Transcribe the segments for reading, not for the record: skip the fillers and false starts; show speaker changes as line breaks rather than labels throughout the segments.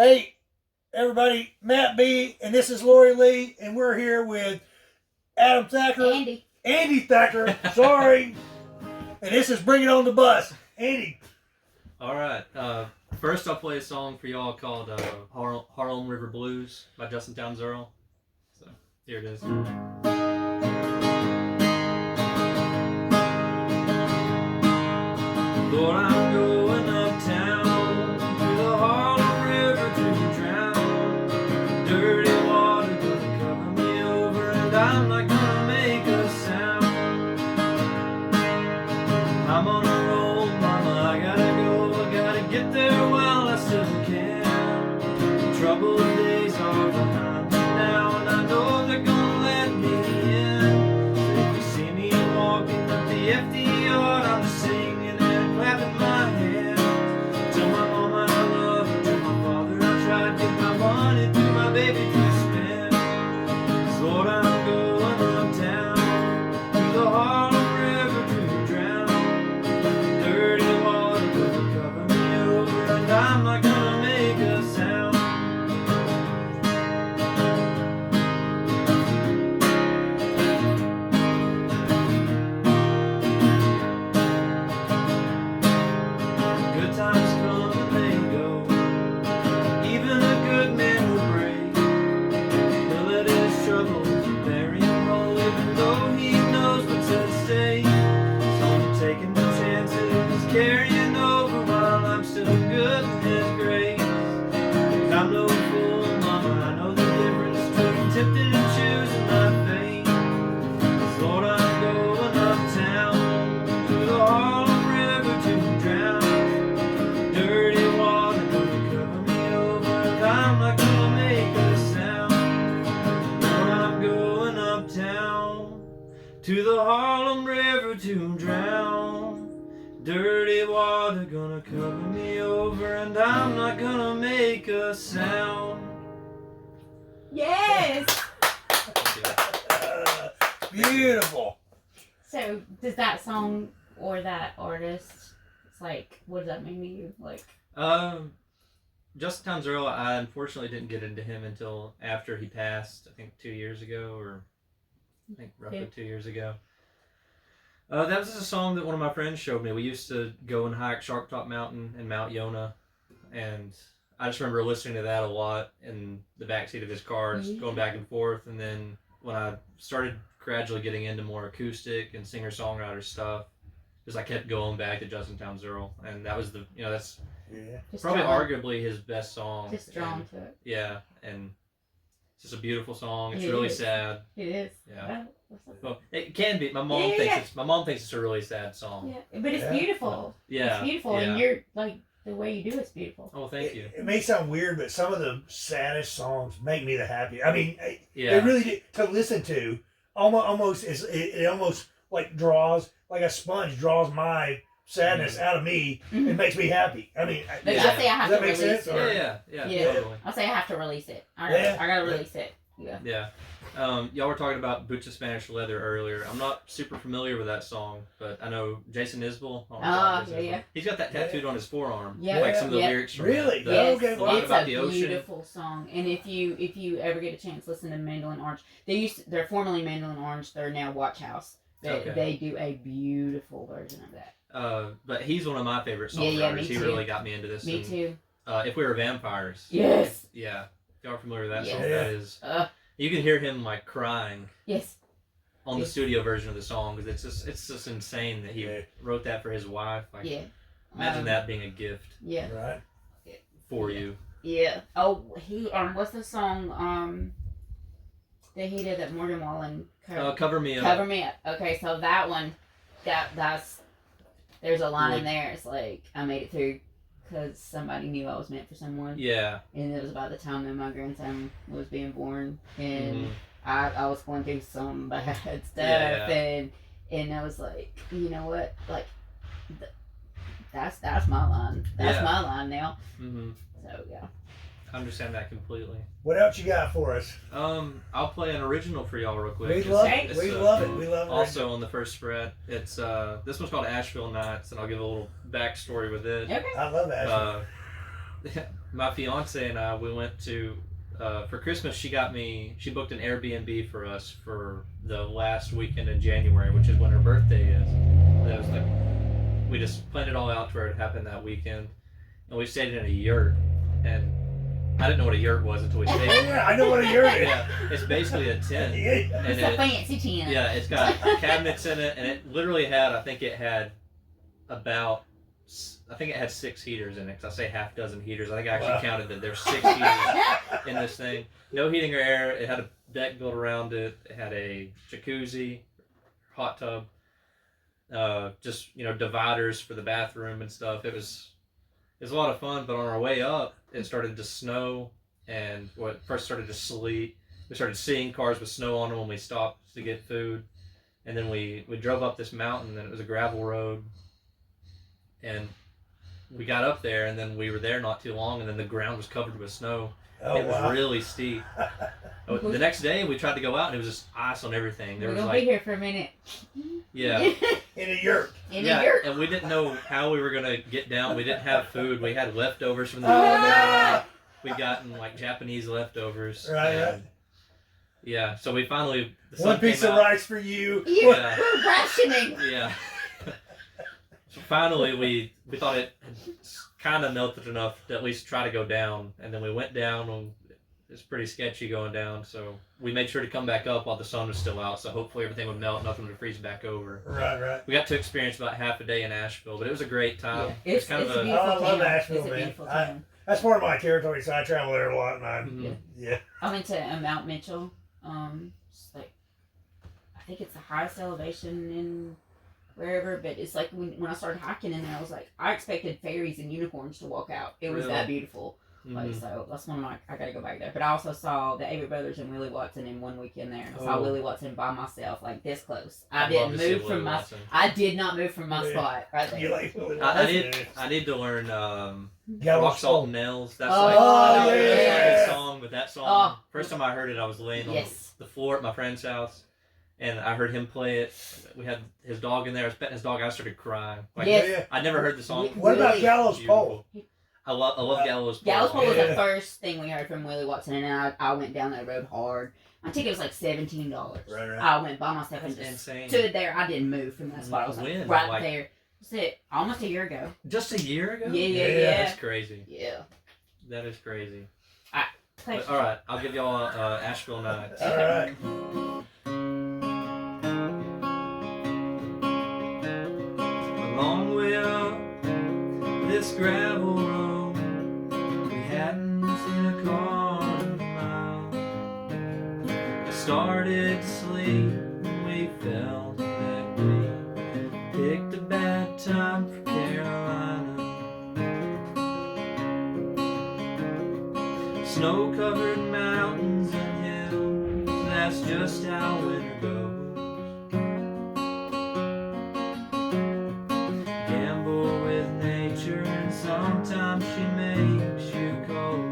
Hey, everybody, Matt B, and this is Lori Lee, and we're here with Adam Thacker. Andy Thacker, sorry. And this is Bring It On the Bus. Andy.
All right. First, I'll play a song for y'all called Harlem River Blues by Justin Townes Earl. So, here it is. Lord, I'm going uptown to the Harlem River to drown. Dirty water gonna cover me over, and I'm not gonna make a sound. I'm on a roll, mama, I gotta go, I gotta get there while I still can. The troubled days are behind me now, and I know they're gonna let me in. So if you see me walking up the FD yard, I'm just singing and clapping my hands. Tell my mama I love her, tell my father I tried to get my money to my baby to spend. 'Cause Lord, I'm going uptown to the Harlem River to drown. Dirty water gonna cover me over, and I'm not gonna make a sound. Good times come and they go. Even a good man will break. He'll let his troubles bury him whole, even though he knows what's at stake. So I'm taking the chances, carrying over while I'm still good in His grace. 'Cause I'm no fool, mama, I know the difference between tempted and choosing my fate. 'Cause Lord, I'm going uptown to the Harlem River to drown. Dirty water gonna cover me over, and I'm not gonna make a sound. Lord, I'm going uptown to the Harlem River to drown. Dirty water gonna cover me over, and I'm not gonna make a sound.
Yes.
Beautiful.
So does that song or that artist, it's like, what does that mean to you? Like,
Justin Townes Earl, I unfortunately didn't get into him until after he passed, I think 2 years ago, or I think roughly
Yeah.
2 years ago. That was a song that one of my friends showed me. We used to go and hike Sharktop Mountain and Mount Yonah, and I just remember listening to that a lot in the backseat of his car, just going back and forth. And then when I started gradually getting into more acoustic and singer-songwriter stuff, just I kept going back to Justin Townes Earl, and that was that's
Yeah.
just
probably
drawn,
arguably his best song.
just drawn
And,
to it.
yeah, and it's just a beautiful song. It's
It
really
is.
sad.
It is.
Yeah.
What's that?
Well, it can be. My mom
Yeah,
thinks
yeah.
it's a really sad song.
Yeah, but it's
Yeah.
beautiful.
Yeah.
It's beautiful,
Yeah.
and you're like the way you do it's beautiful.
Oh, thank you.
It may sound weird, but some of the saddest songs make me the happiest. I mean,
Yeah.
it really did, to listen to. Almost is it almost like draws like a sponge draws my sadness out of me.
Mhm.
It makes me happy. I mean,
But
Yeah.
I say I have
Does
to
that make
release
sense?
it.
Or-
Yeah, totally.
I say I have to release it.
Yeah.
I gotta release it. Yeah.
Yeah. Y'all were talking about Boots of Spanish Leather earlier. I'm not super familiar with that song, but I know Jason Isbell.
Yeah.
He's got that tattooed on his forearm.
Yeah.
Like some of the
Yeah.
lyrics from
Really?
that.
Yes,
Okay,
well,
it's
about
a
the ocean.
beautiful song. And if you ever get a chance, listen to Mandolin Orange. They're formerly Mandolin Orange. They're now Watch House.
Okay.
They do a beautiful version of that.
But he's one of my favorite songwriters.
Yeah, me
He
too.
really got me into this.
Me
and,
too.
If We Were Vampires.
Yes.
Yeah. If y'all are familiar with that
Yes.
song,
Yeah.
that is.
Uh,
You can hear him like crying
yes.
on the
Yes.
studio version of the song because it's just insane that he
Yeah.
wrote that for his wife. Like,
Yeah.
imagine that being a gift
Yeah.
right?
for you.
Yeah. Oh, he what's the song that he did that Morgan Wallen
Cover Me Up.
Cover Me Up. Okay, so that one, that's there's a line in
Really?
there. It's like I made it through because somebody knew I was meant for someone,
Yeah.
and it was about the time that my grandson was being born, and
Mhm.
I was going through some bad stuff,
Yeah.
and I was like, you know what, like that's my line. That's
Yeah.
my line now.
Mhm.
So yeah.
I understand that completely.
What else you got for us?
I'll play an original for y'all real quick.
We
It's-
love
Okay.
it. We
it's,
love it. We love it.
Also on the first spread. It's this one's called Asheville Nights, and I'll give a little backstory with it.
Okay.
I love that.
my fiance and I, we went to for Christmas. She booked an Airbnb for us for the last weekend in January, which is when her birthday is. That was like we just planned it all out for it to happen that weekend, and we stayed in a yurt. And I didn't know what a yurt was until we stayed.
Yeah, I know what a yurt is.
Yeah, it's basically a tent.
Yeah.
It's a fancy tent.
Yeah, it's got cabinets in it, and it literally had. I think it had 6 heaters in it. Cause I say half dozen heaters. I think I actually counted that there's 6 heaters in this thing. No heating or air. It had a deck built around it. It had a jacuzzi, hot tub, just dividers for the bathroom and stuff. It was a lot of fun. But on our way up, it started to snow, and first started to sleet. We started seeing cars with snow on them when we stopped to get food, and then we drove up this mountain, and it was a gravel road, and we got up there, and then we were there not too long, and then the ground was covered with snow. It was really steep. The next day, we tried to go out, and it was just ice on everything.
We're gonna be here for a minute.
Yeah.
In a yurt.
In a yurt.
And we didn't know how we were gonna get down. We didn't have food. We had leftovers from the we'd gotten like Japanese leftovers.
Right.
Yeah. So we finally
one piece of rice for you.
We're rationing.
Yeah. So finally, we thought it had kind of melted enough to at least try to go down, and then we went down. And it's pretty sketchy going down, so we made sure to come back up while the sun was still out, so hopefully everything would melt, nothing would freeze back over.
Right.
We got to experience about half a day in Asheville, but it was a great time.
Yeah. It's kind of a
I love Asheville,
man.
That's part of my territory, so I travel there a lot, and
I went to Mount Mitchell. It's like, I think it's the highest elevation in wherever, but it's like when I started hiking in there, I was like, I expected fairies and unicorns to walk out. It was that beautiful. Like, so that's one of my, I gotta go back there. But I also saw the Avery Brothers and Willie Watson in one weekend there. And I saw Willie Watson by myself, like this close. I did not move from my spot right there.
You like Willie
I need to learn Rock Salt and Nails. That's
that's
a good song, but that song, first time I heard it, I was laying on the floor at my friend's house, and I heard him play it. We had his dog in there. I was petting his dog. I started crying. I never heard the song.
What about Gallows Pole?
I love Gallows Pole.
Gallows Pole was the first thing we heard from Willie Watson, and I went down that road hard. I think it was like $17.
Right.
I went by myself and just stood there. I didn't move from that spot. I was like there. That's it. Almost a year ago.
Just a year ago?
Yeah.
That's crazy.
Yeah.
That is crazy.
All
right, I'll give y'all Asheville Nights.
All right.
A long way up this gravel road, we hadn't seen a car in a mile. We started to sleep and we felt that we picked a bad time for Carolina. Snow-covered mountains and hills, that's just how winter goes. Gamble with nature and sometimes she makes you cold.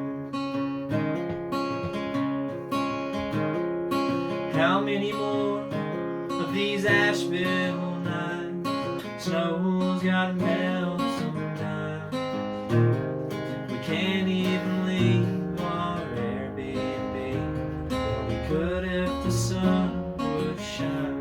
How many more of these Asheville nights? Snow's gotta melt sometimes. We can't even leave our Airbnb, but we could if the sun would shine.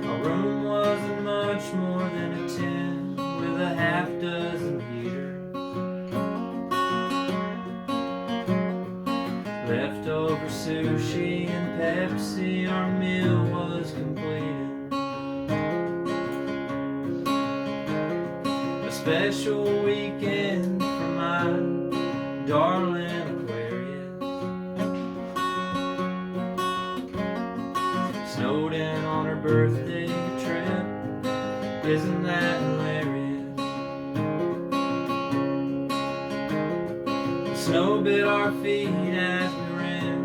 Our room wasn't much more than a tent with a half dozen heaters. Leftover sushi and Pepsi, our meal was completed. A special weekend for my darling Aquarius. Snowed in on her birthday trip, isn't that hilarious? The snow bit our feet as we ran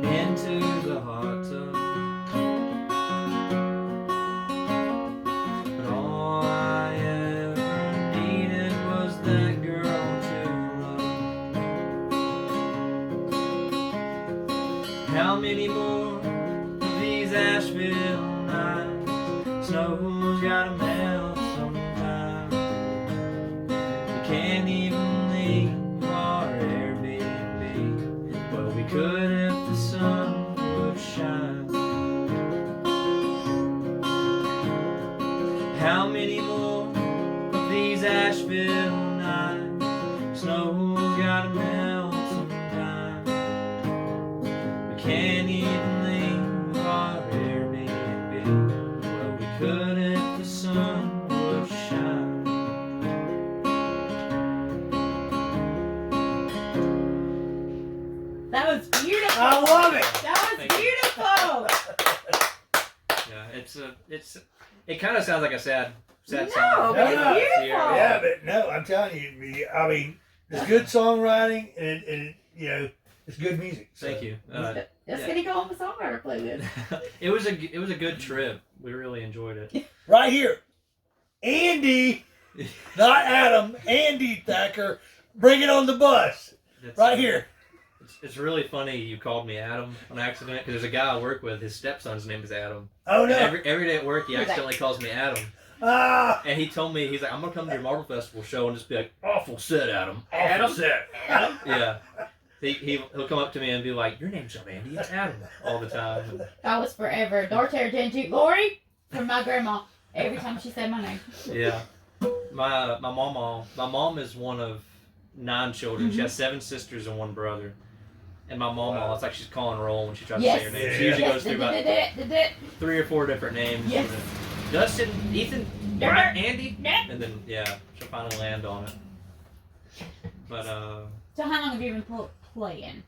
into the hot tub. many more of these Asheville nights? Snow's gotta melt sometime. We can't even leave our Airbnb. Well, we could if the sun would shine. How many more of these Asheville nights? Snow's gotta melt sometime. We can't even leave our Airbnb. Well, we could if the sun would shine.
That was beautiful.
I love it.
That was
Thank you.
beautiful.
Yeah, it kind of sounds like a sad
No,
song.
but it's
No,
beautiful.
Yeah, but no, I'm telling you, I mean, it's good songwriting and you know, it's good music. So.
Thank you.
That's
Yeah.
gonna go on the songwriter playlist.
it was a good trip. We really enjoyed it.
Right here, Andy, not Adam, Andy Thacker, bring it on the bus.
That's,
Right here.
It's really funny you called me Adam on accident because there's a guy I work with. His stepson's name is Adam.
Oh
And
no!
every day at work he accidentally calls me Adam.
Ah,
And he told me, he's like, I'm gonna come to your Marble Festival show and just be like, awful set, Adam.
Adam set.
Adam?
Yeah. He'll come up to me and be like, your name's not Andy, it's Adam, all the time.
That was forever. Dorter Genji Lori from my grandma. Every time she said my name.
Yeah. My mom is one of 9 children. She has 7 sisters and 1 brother. And my mama,
Wow.
it's like she's calling roll when she tries
Yes.
to say her name.
Yeah.
She usually
Yes,
goes through about 3 or 4 different names.
Yes.
And then Dustin, Ethan,
Yeah.
Brian, Andy,
Yeah.
and then she'll finally land on it. But
So how long have you been playing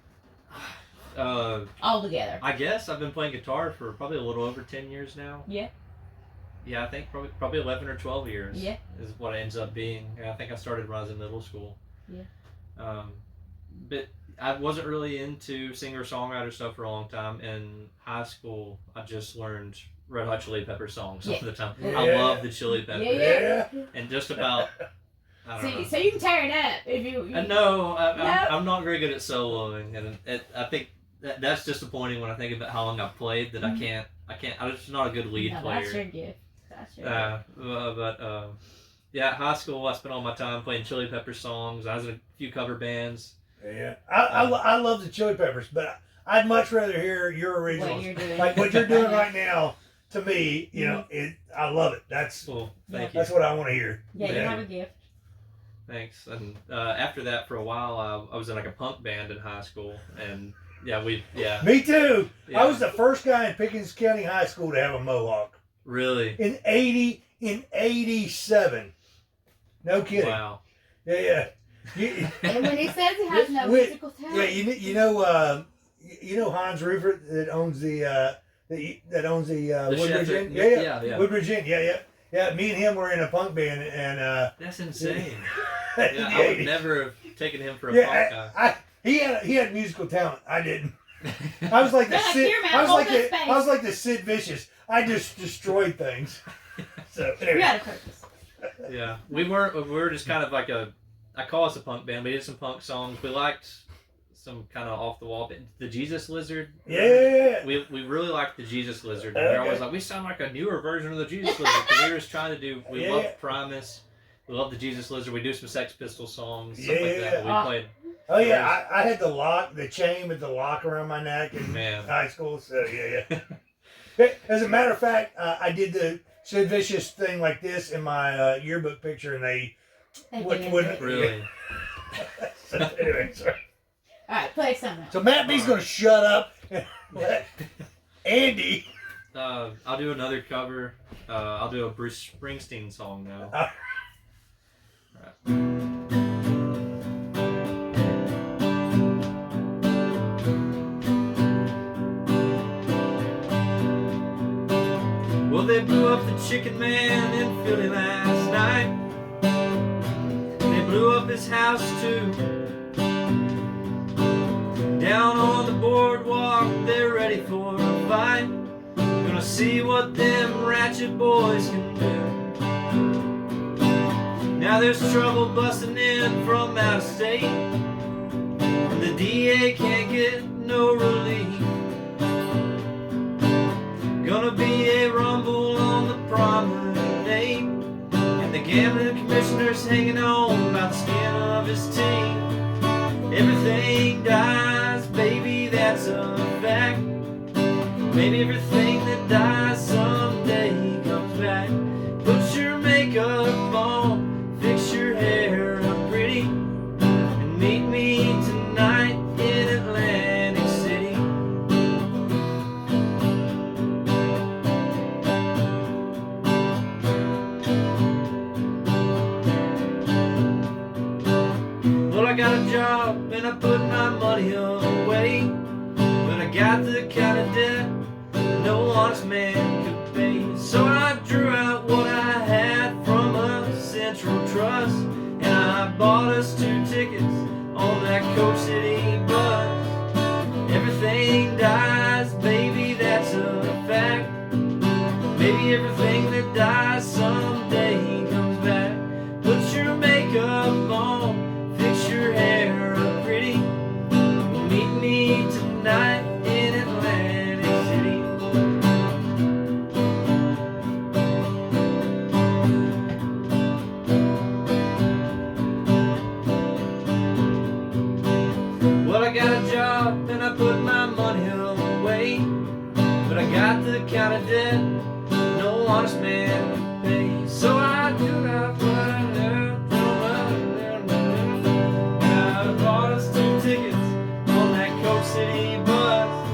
all together?
I guess I've been playing guitar for probably a little over 10 years now.
Yeah.
Yeah, I think probably 11 or 12 years.
Yeah.
Is what it ends up being. I think I started when I was in middle school.
Yeah.
But I wasn't really into singer-songwriter stuff for a long time. In high school, I just learned Red Hot Chili Pepper songs all the time.
Yeah.
I love the Chili Peppers.
Yeah.
Yeah.
And just about, I don't know.
So you can tear it up if you.
No,
No.
I'm not very good at soloing, and I think that's disappointing when I think about how long I've played that I can't. I'm just not a good lead
No,
player.
that's your gift. That's your gift.
Yeah, at high school I spent all my time playing Chili Pepper songs. I was in a few cover bands.
Yeah. I love the Chili Peppers, but I'd much rather hear your originals.
What you're doing.
Like what you're doing right now. To me, you know, I love it. That's
Cool, thank
that's
you.
what I want to hear.
Yeah, you
Yeah.
have a gift.
Thanks. And after that, for a while, I was in like a punk band in high school, and
Me too.
Yeah.
I was the first guy in Pickens County High School to have a mohawk
really.
in '87. No kidding.
Wow.
Yeah. You,
And when he says he has no
Wait,
musical talent.
yeah, you know Hans Rupert that owns the
The
Woodbridge
chef
Inn?
at- yeah.
Woodbridge Inn, yeah. Me and him were in a punk band, and
That's insane.
in
Yeah,
the
I would
80s.
never have taken him for a punk guy.
He had musical talent. I didn't. I was like the
You're like,
Sid.
"Here, man,
I was
hold
like
this
the.
space."
I was like the Sid Vicious. I just destroyed things. So
You
anyway.
had a purpose.
Yeah, we were just kind of like I call us a punk band. We did some punk songs. We liked some kind of off the wall. The Jesus Lizard.
Yeah.
We really liked the Jesus Lizard. And we were always like, we sound like a newer version of the Jesus Lizard. Because we were just trying to do. We
Yeah.
loved Primus. We loved the Jesus Lizard. We do some Sex Pistols songs, stuff like that.
Yeah.
We played.
Oh yeah, I had the chain with the lock around my neck in
Man.
high school. So yeah. Hey, as a matter of fact, I did the Sid Vicious thing like this in my yearbook picture, and they wouldn't.
Really.
So, anyway, sorry.
Alright, play something.
So Matt B's gonna shut up and let Andy.
I'll do another cover. I'll do a Bruce Springsteen song now. Well, they blew up the Chicken Man in Philly last night. They blew up his house too. Down on the boardwalk, they're ready for a fight. Gonna see what them ratchet boys can do. Now there's trouble busting in from out of state, and the DA can't get no relief. Gonna be a rumble on the promenade, and the gambling commissioner's hanging on by the skin of his teeth. Everything dies, baby, that's a fact. Maybe everything that dies someday comes back. Put your makeup on, fix your hair up pretty, and meet me tonight in Atlantic City. Well, I got a job and I put my money away, but I got the kind of debt no honest man could pay. So I drew out what I had from a Central Trust, and I bought us 2 tickets on that Coach City bus. Everything dies, baby, that's a fact. Maybe everything that dies someday comes back. Put your makeup on, fix your hair up pretty, meet me tonight in Atlantic City. Well, I got a job and I put my money away, but I got the kind of debt no honest man can pay. So I do not find out. I bought us 2 tickets on that Coach City bus.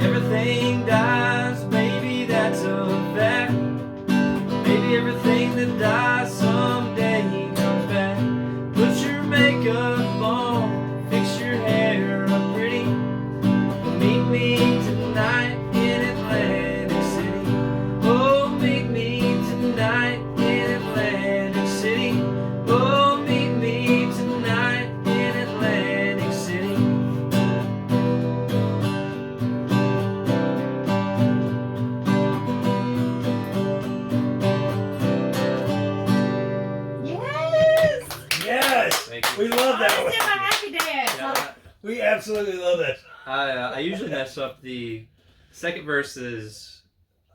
Everything dies, baby, that's a fact. Maybe everything that dies someday comes back. Put your makeup on, fix your hair up pretty, meet me tonight in Atlantic City. Oh, meet me tonight in Atlantic City. Oh, meet me tonight in Atlantic City.
Yes!
Yes.
Thank you.
We love that
Oh,
one.
it's in my happy dance.
Yeah,
We absolutely love that.
I usually mess up the second verse is,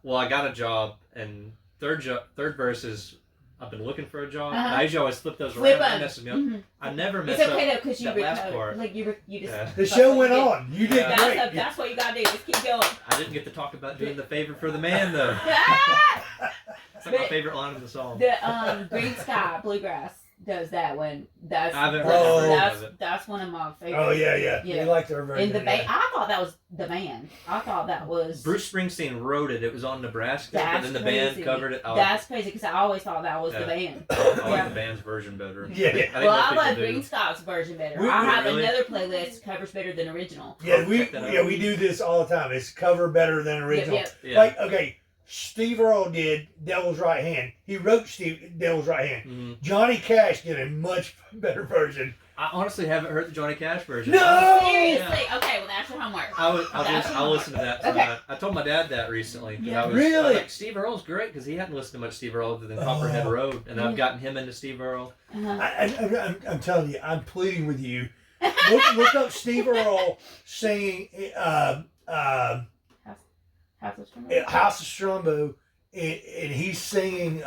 well, I got a job, and third verse is, I've been looking for a job. And I usually always flip those
Flip
around.
them.
That messes me up.
Mhm.
I never mess
It's okay
up
though, because you
that last
recovered.
part.
Like you just.
Yeah.
The show went on. You did
Yeah.
great.
That's what you gotta do. Just keep going.
I didn't get to talk about doing the favor for the man, though.
Ah!
It's like my favorite line of the song.
The Green Sky Bluegrass does that one. That's
I haven't
heard that
that's,
version of it.
that's one of my favorites.
Oh yeah.
Yeah.
We liked our version.
In the
of
band,
that.
I thought that was the band. I thought that was
Bruce Springsteen wrote it. It was on Nebraska, but
That's
then the
crazy.
band covered it.
That's crazy because I always thought that was the
Yeah.
band.
I like
Yeah.
the band's version better.
Yeah.
I think
Well,
most
I
people
love
do.
Green Scott's version better.
We-
I have
really?
another playlist covers better than original.
Yeah, we
check that out.
yeah we do this all the time. It's cover better than original.
Yep,
Yeah.
Like okay, Steve Earle did Devil's Right Hand. He wrote Devil's Right Hand.
Mhm.
Johnny Cash did a much better version.
I honestly haven't heard the Johnny Cash version.
No!
Seriously? Okay, well that's your homework.
I'll listen to that
Okay.
tonight. I told my dad that recently. 'Cause
Yeah.
I was
Really?
like, Steve Earle's great because he hadn't listened to much Steve Earle other than Copperhead
Oh.
Road, and
Yeah.
I've gotten him into Steve Earle.
Uh-huh.
I'm telling you, I'm pleading with you. Look up Steve Earle singing
House of Strummer.
House of Strumbo, and he's singing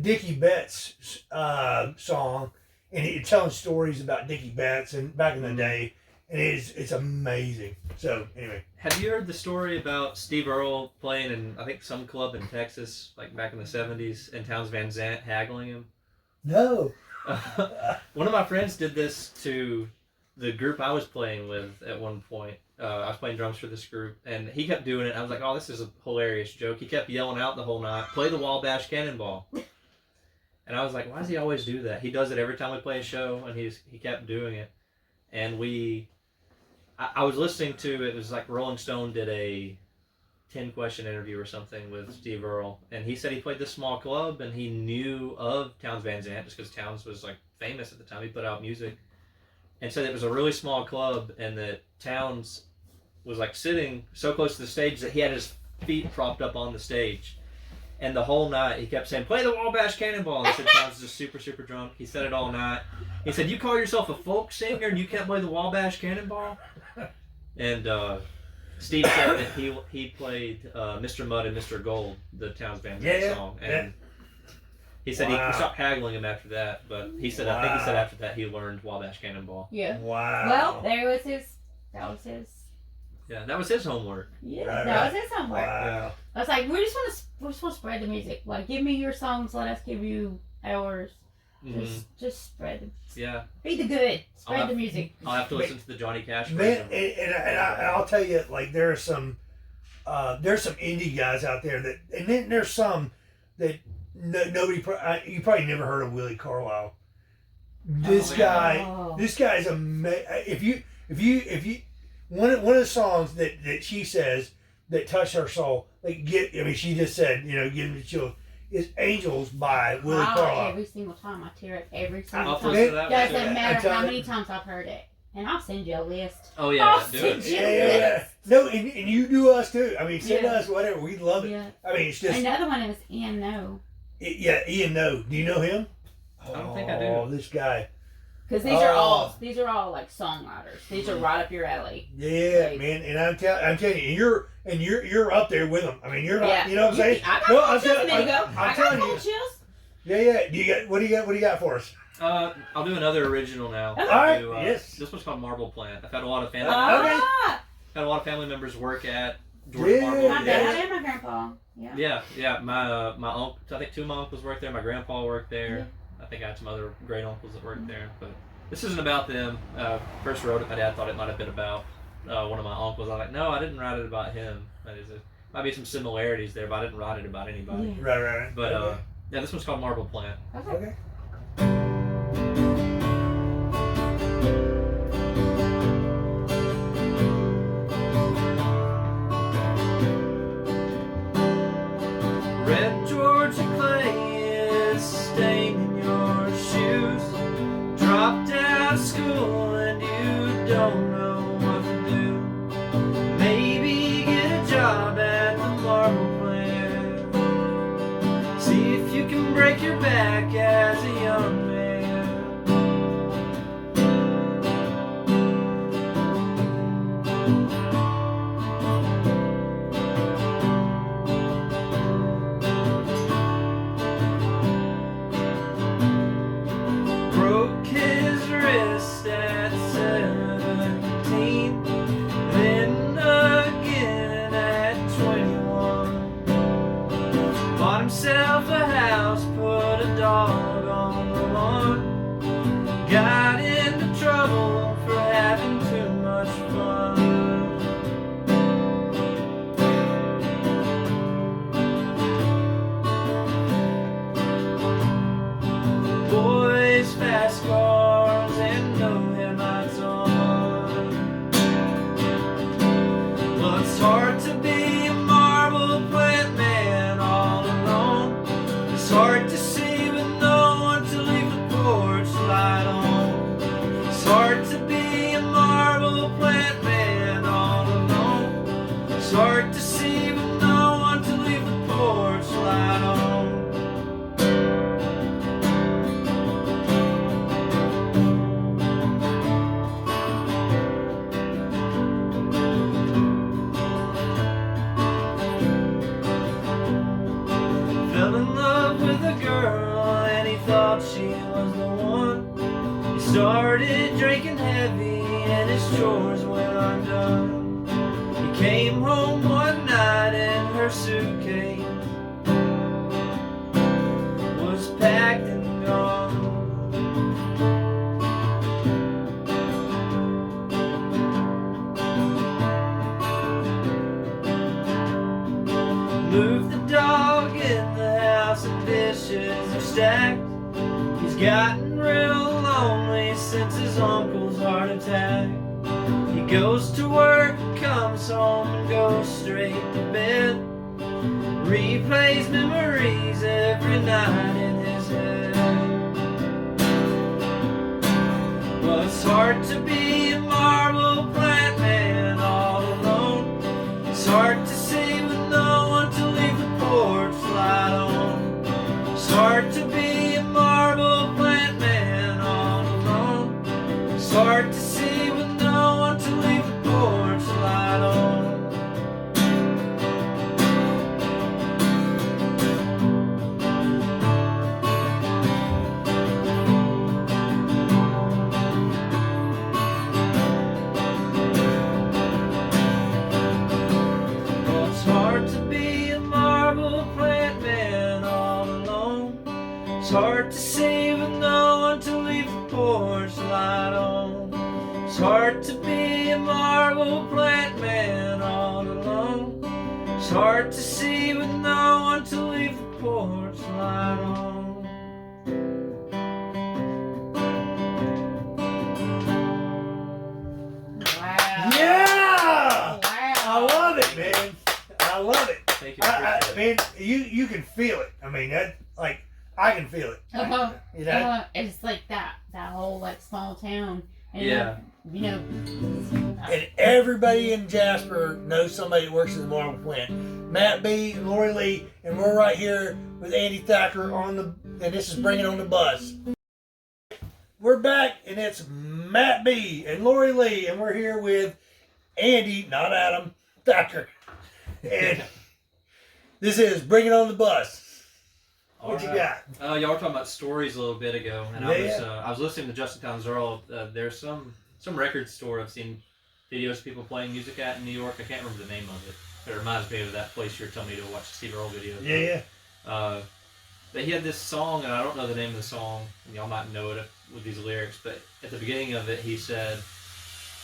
Dickie Betts' song, and he's telling stories about Dickie Betts and back in the day, and it's amazing. So anyway,
Have you heard the story about Steve Earle playing in, I think, some club in Texas, like back in the 70s, and Townes Van Zandt haggling him?
no,
One of my friends did this to the group I was playing with at one point. I was playing drums for this group, and he kept doing it. I was like, oh, this is a hilarious joke. He kept yelling out the whole night, play the Wabash Cannonball. And I was like, why does he always do that? He does it every time we play a show, and he kept doing it. And I was listening to, it was like Rolling Stone did a 10-question interview or something with Steve Earle, and he said he played this small club, and he knew of Townes Van Zandt just because Townes was like famous at the time. He put out music, and said it was a really small club, and that Townes was like sitting so close to the stage that he had his feet propped up on the stage. And the whole night he kept saying, play the Wabash Cannonball. And he said Townes was just super, super drunk. He said it all night. He said, you call yourself a folk singer and you can't play the Wabash Cannonball? And Steve said that he played Mr. Mud and Mr. Gold, the Towns Van Zandt song, and he said he stopped haggling him after that. But he said I think he said after that he learned Wabash Cannonball.
Yeah.
Wow.
Well, there was his. That was his.
Yeah, that was his homework.
Yeah, that was his homework.
Wow.
I was like, we just want to spread the music. Like, give me your songs, let us give you ours. Just spread them.
Yeah.
Be the good. Spread the music.
I'll have to listen to the Johnny Cash
Man,
version.
and I'll tell you, like there's some indie guys out there that, and then there's some that nobody. You probably never heard of Willie Carlisle. This guy's amazing. If you one of the songs that she says that touched her soul, she just said, give me chills, is "Angels" by Willie Carlisle.
Every single time I tear up every single
I'll
time.
that
Doesn't matter how many times I've heard it, and I'll send you a list.
Oh yeah, do it.
Yeah. No, and you do us too. I mean, send us whatever. We love it.
Yeah.
I mean, it's just
another one is Ian No.
Ian No. Do you know him?
I don't think I do.
Oh, this guy.
Because these are all like songwriters. These are right up your alley.
Yeah, like, man. And I'm telling you, you're up there with them. I mean, you're not. You know what I'm saying?
I got chills a minute ago. I got cold chills.
Yeah. What do you got for us?
I'll do another original now.
All right. Yes.
This one's called Marble Plant. I've had a lot of family members work at Georgia Marble.
My dad and my grandpa.
Yeah. My uncle. I think two of my uncles worked there. My grandpa worked there. Yeah. I think I had some other great uncles that worked there, but this isn't about them. First wrote it, my dad thought it might have been about one of my uncles. I was like, no, I didn't write it about him. That is, might be some similarities there, but I didn't write it about anybody.
Yeah. Right.
But this one's called Marble Plant.
Okay.
Red Georgia clay is staining your shoes. Dropped out of school and you don't know what to do. Maybe get a job at the marble plant. See if you can break your back as a young man. Himself a house, put a dog on the lawn. Got into trouble for having too much fun. Boys, fast cars, and no headlights on. Well, it's hard to be a marble plant man all alone. It's hard to see with no one to leave the porch light on. It's hard to be a marble plant man all alone. It's hard to see with no one to leave the porch light on. Fell in love with a girl and he thought she was the one. He started drinking heavy and his chores went undone. He came home one night and her suitcase was packed and gone. Moved the dog in the house and dishes are stacked. He's gotten real lonely since his uncle's heart attack. He goes to work, comes home and goes straight to bed. Replays memories every night in his head. Well, it's hard to be a marble plant man all alone. It's hard to see with no one to leave the porch light on. It's hard to be a marble plant man all alone. It's hard to see with no one to leave the porch light on. hard to see with no one to leave the porch light on.
Wow.
Yeah!
Wow.
I love it, man. I love it.
Thank you.
I mean, you can feel it. I mean, that like I can feel it.
Uh-huh.
You know?
It's like that whole like small town. And
Yeah.
You know.
And everybody in Jasper knows somebody that works in the marble plant. Matt B, and Lori Lee, and we're right here with Andy Thacker and this is Bring It on the Bus. We're back, and it's Matt B and Lori Lee, and we're here with Andy, not Adam, Thacker. And this is Bring It on the Bus. What you got?
Y'all were talking about stories a little bit ago, and I was listening to Justin Towns Earl. There's some record store I've seen videos of people playing music at in New York. I can't remember the name of it. It reminds me of that place you're telling me to watch Steve Earle videos.
Yeah.
But he had this song, and I don't know the name of the song, and y'all might know it with these lyrics, but at the beginning of it, he said,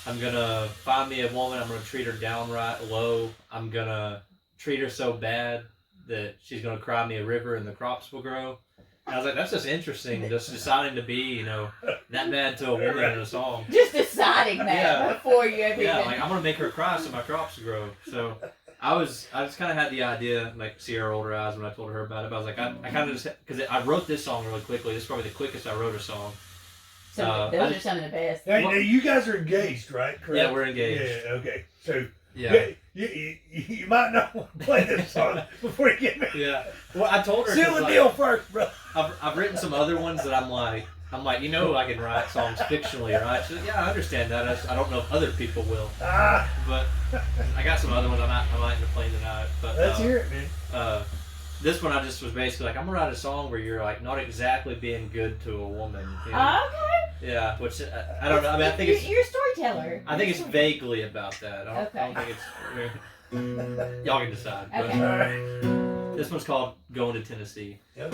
I'm going to find me a woman, I'm going to treat her downright low, I'm going to treat her so bad that she's going to cry me a river and the crops will grow. And I was like, that's just interesting, just deciding to be, that bad to a woman in a song.
Just deciding that before you ever
Yeah, like I'm going to make her cry so my crops grow. So I just kind of had the idea, like, see her older eyes when I told her about it. But I was like, I kind of just, because I wrote this song really quickly. This is probably the quickest I wrote a song.
So those are some of the best.
Now, you guys are engaged, right? Correct?
Yeah, we're engaged.
Yeah, okay. So,
Yeah.
You might not want to play this song before you get married.
Yeah. Well, I told her.
Seal the deal first, bro.
I've written some other ones that I'm like, I can write songs fictionally, right? So, yeah, I understand that. I don't know if other people will. But I got some other ones I might end up playing tonight. But
Let's hear it, man.
This one I just was basically like, I'm gonna write a song where you're like not exactly being good to a woman.
Okay.
Yeah, which I don't know. I mean, I think it's
you're a storyteller.
I think it's vaguely about that. I don't think it's. Y'all can decide. But,
Okay.
this one's called "Going to Tennessee."
Yep.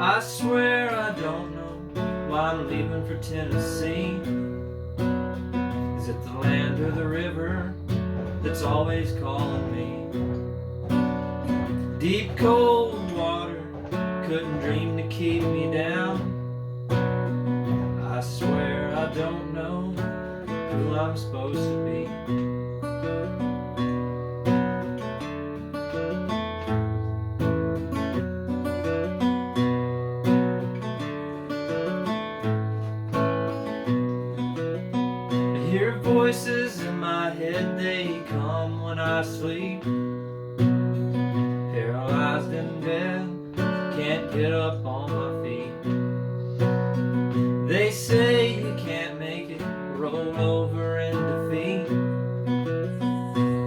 I swear I don't know why I'm leaving for Tennessee. Is it the land or the river that's always calling me? Deep cold water couldn't dream to keep me down. I swear I don't know who I'm supposed to be. Voices in my head, they come when I sleep. Paralyzed in bed, can't get up on my feet. They say you can't make it, roll over in defeat.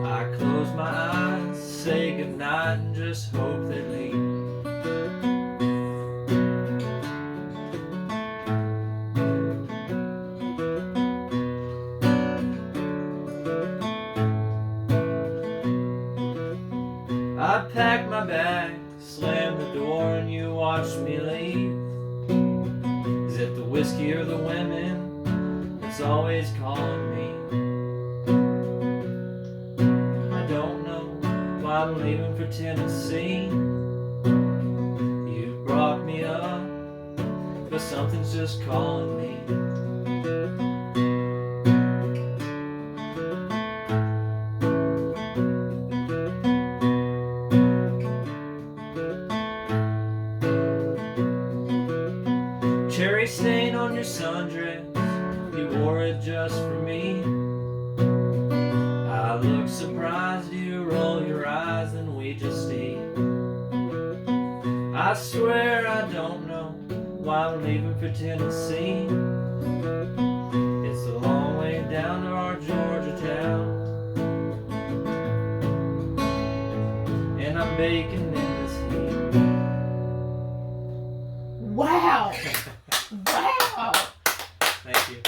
I close my eyes, say goodnight, and just hope they leave. I packed my bag, slammed the door, and you watched me leave. Is it the whiskey or the women that's always calling me? I don't know why I'm leaving for Tennessee. You brought me up, but something's just calling me. Cherry stain on your sundress, you wore it just for me. I look surprised, you roll your eyes and we just eat. I swear I don't know why I'm leaving for Tennessee. It's a long way down to our Georgia town, and I'm baking in this heat.
Wow. Wow.
Thank you.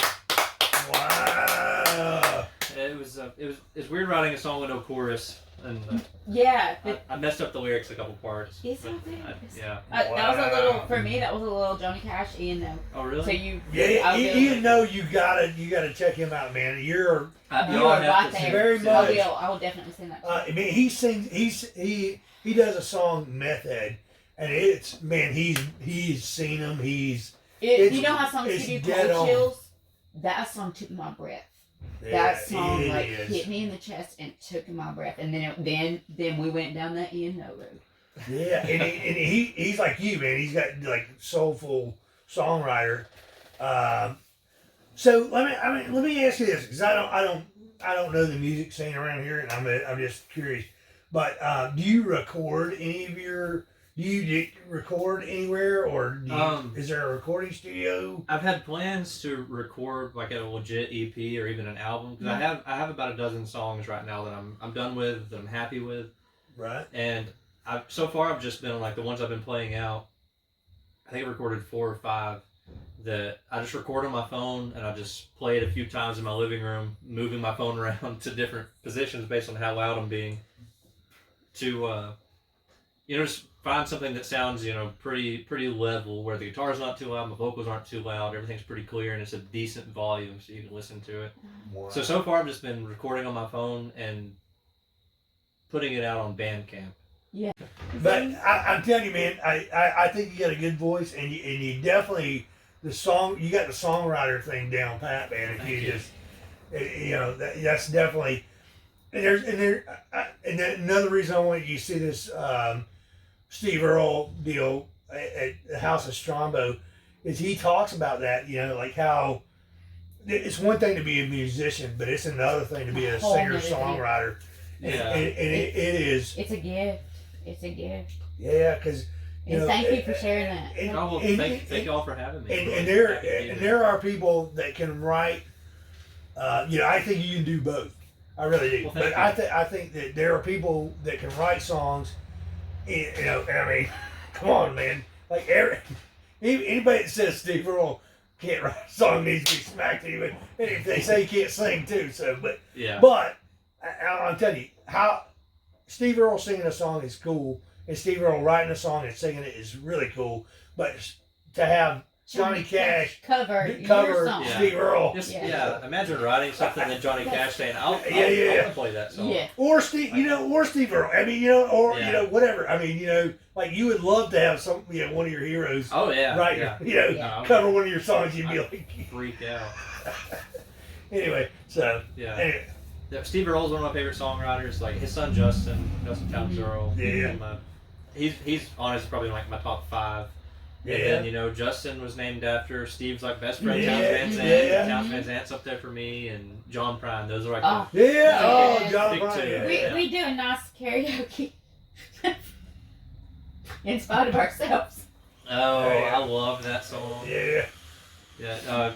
Wow.
It was It's weird writing a song with no chorus, and
Yeah, but
I messed up the lyrics a couple parts.
it's
but
okay.
Yeah.
That was a little for me. That was a little Johnny Cash, Ian though.
Oh really?
So you,
Even though you gotta check him out, man.
you are
Y'all have
right
to
there.
very
I
much.
will. I will definitely sing that.
I mean, he sings. He does a song Method, and it's man. He's seen him.
You know how songs
it's
give you
dead
cold
on.
chills? That song took my breath. That song
it
like
is.
hit me in the chest and took my breath, and then we went down that Ian No road.
Yeah, and he's like you, man. He's got like soulful songwriter. So let me ask you this, because I don't know the music scene around here, and I'm just curious. But do you record any of your? Do you record anywhere, or is there a recording studio?
I've had plans to record like a legit EP or even an album, because I have about a dozen songs right now that I'm done with, that I'm happy with.
Right.
And so far I've just been on like the ones I've been playing out. I think I recorded 4 or 5 that I just record on my phone, and I just play it a few times in my living room, moving my phone around to different positions based on how loud I'm being, to just find something that sounds pretty level, where the guitar's not too loud, my vocals aren't too loud, everything's pretty clear, and it's a decent volume so you can listen to it.
Wow.
So far I've just been recording on my phone and putting it out on Bandcamp.
Yeah.
But I'm telling you, man, I think you got a good voice, and you definitely you got the songwriter thing down pat, man. If you just that's definitely. And another reason I wanted you to see this Steve Earle deal at the House of Strombo is he talks about that, like how it's one thing to be a musician, but it's another thing to be a singer-songwriter.
Yeah.
And it is.
It's a gift. It's a gift.
Yeah, because
thank you for sharing that.
Thank you all for having me.
And there are people that can write. I think you can do both. I really do.
Well,
but I think that there are people that can write songs. I mean, come on, man. Like anybody that says Steve Earle can't write a song needs to be smacked even. And if they say he can't sing too, but I'm telling you how Steve Earle singing a song is cool, and Steve Earle writing a song and singing it is really cool. But to have Johnny Cash
cover your song.
Steve Earle.
Imagine writing something that Johnny Cash saying, I'll play that song.
Yeah.
Or Steve, or Steve Earle. I mean, whatever. I mean, like you would love to have some, one of your heroes.
Oh yeah.
Right.
Yeah.
Cover one of your songs. You'd be like,
freak out.
Anyway, so
Anyway. Yeah, Steve Earle's one of my favorite songwriters. Like his son Justin Towns Earle.
Yeah.
He's honestly probably like my top 5.
Yeah.
And then, Justin was named after Steve's like best friend, Towns Van Zandt.
Yeah.
Towns Van Zandt's up there for me, and John Prine. Those are like
John
big
Prine.
two.
We do a nice karaoke in spite of ourselves.
Oh, I love that song.
Yeah.
Yeah.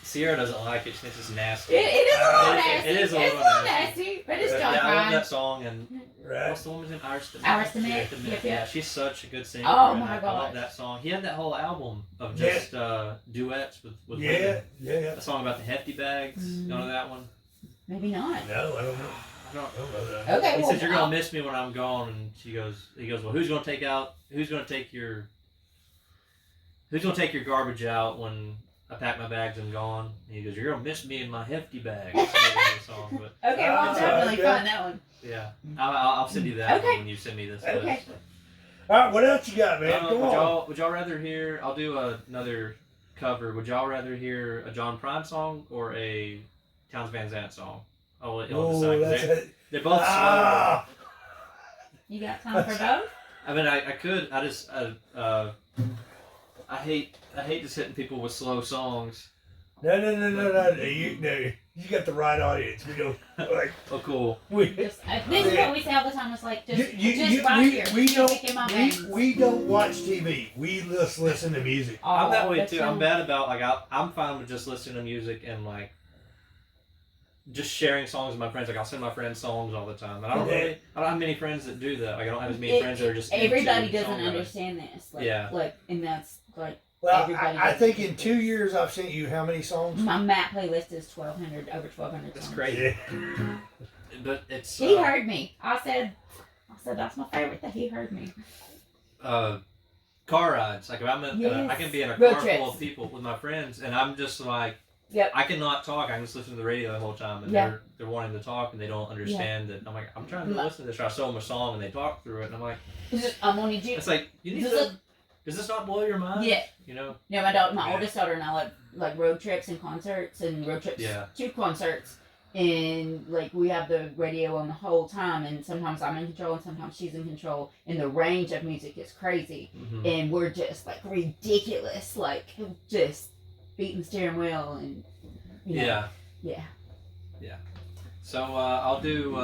Sierra doesn't like it. She thinks it's nasty.
It is a little nasty.
It is a little
nasty, but it's John
I love
Prine.
that song, and
Right.
what's the woman's name? Iris
DeMett. Yep.
Yeah, she's such a good singer.
Oh
and
my
I
God.
love that song. He had that whole album of just duets with women.
Yeah.
A song about the hefty bags. You know that one?
Maybe not.
No, I don't know.
I don't
know that.
Okay.
He
well,
said you're gonna miss me when I'm gone, and he goes, well, who's gonna take your garbage out when I pack my bags and gone? And he goes, you're gonna miss me in my hefty bag. That's the song, but
Okay, well, I'll definitely find that one.
yeah, I'll send you that one when you send me this list.
Okay.
All right, what else you got, man? Come on.
Would y'all rather hear? I'll do another cover. Would y'all rather hear a John Prine song or a Towns Van Zandt song? I'll let y'all decide. They're both slow.
You got time for both?
I mean, I could. I hate just hitting people with slow songs.
No. You got the right audience. We don't like.
Oh, cool.
This is what we say all the time. It's like just right here.
We don't watch TV. We just listen to music.
I'm that way too. I'm bad about I'm fine with just listening to music and like just sharing songs with my friends. Like I'll send my friends songs all the time. And I don't have many friends that do that. Like I don't have as many friends that are just
everybody
into
doesn't
songwriting.
understand this. And that's like
Well,
everybody
I
does
think
it.
in 2 years I've sent you how many songs?
My map playlist is over 1,200
That's
songs.
great.
Yeah.
But it's
He heard me. I said that's my favorite. That he heard me.
car rides. Like if I'm in,
Yes.
I can be in a
Road
car
trips.
full of people with my friends, and I'm just like,
Yep.
I cannot talk. I can just listen to the radio the whole time, and
Yeah.
they're wanting to talk, and they don't understand that. I'm like, I'm trying to listen to this. Or I show them a song, and they talk through it, and I'm like,
I'm on you.
it's like you need to. Does this not blow your mind?
Yeah.
You know.
Yeah, my oldest daughter and I like road trips and concerts and road trips to concerts. And like we have the radio on the whole time, and sometimes I'm in control and sometimes she's in control, and the range of music is crazy.
Mm-hmm.
And we're just like ridiculous, like just beating the steering wheel and you know, yeah.
So I'll do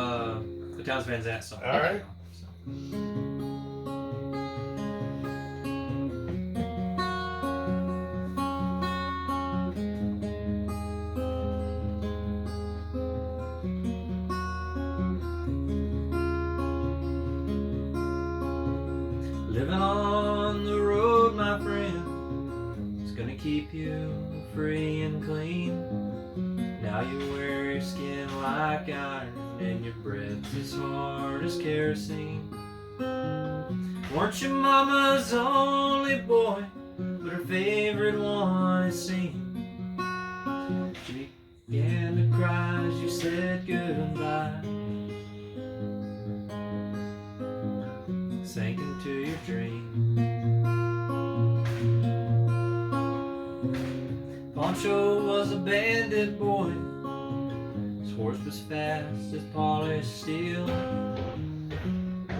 the Towns Van Zandt song.
All right.
Living on the road, my friend, is gonna keep you free and clean. Now you wear your skin like iron, and your breath's as hard as kerosene. Weren't your mama's only boy, but her favorite one is seen. She began to cry as you said goodbye. Sank into your dream. Pancho was a bandit boy. His horse was fast as polished steel.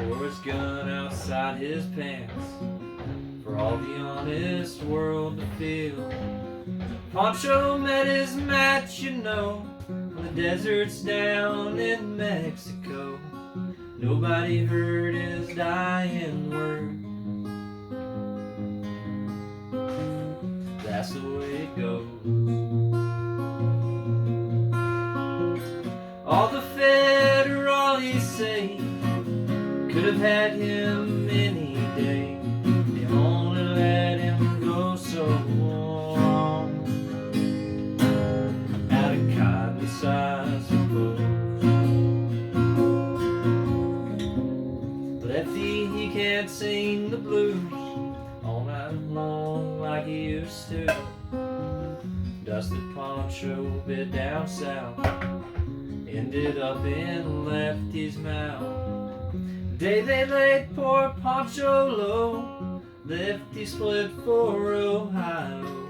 Wore his gun outside his pants for all the honest world to feel. Pancho met his match, you know, on the deserts down in Mexico. Nobody heard his dying word. That's the way it goes. All the federales say could have had him any day. They only let him go so long. Out of kindness, I suppose. Lefty, he can't sing the blues all night long like he used to. Dusted Pancho bit down south, ended up in Lefty's mouth. Day they laid poor Pancho low, Lefty split for Ohio,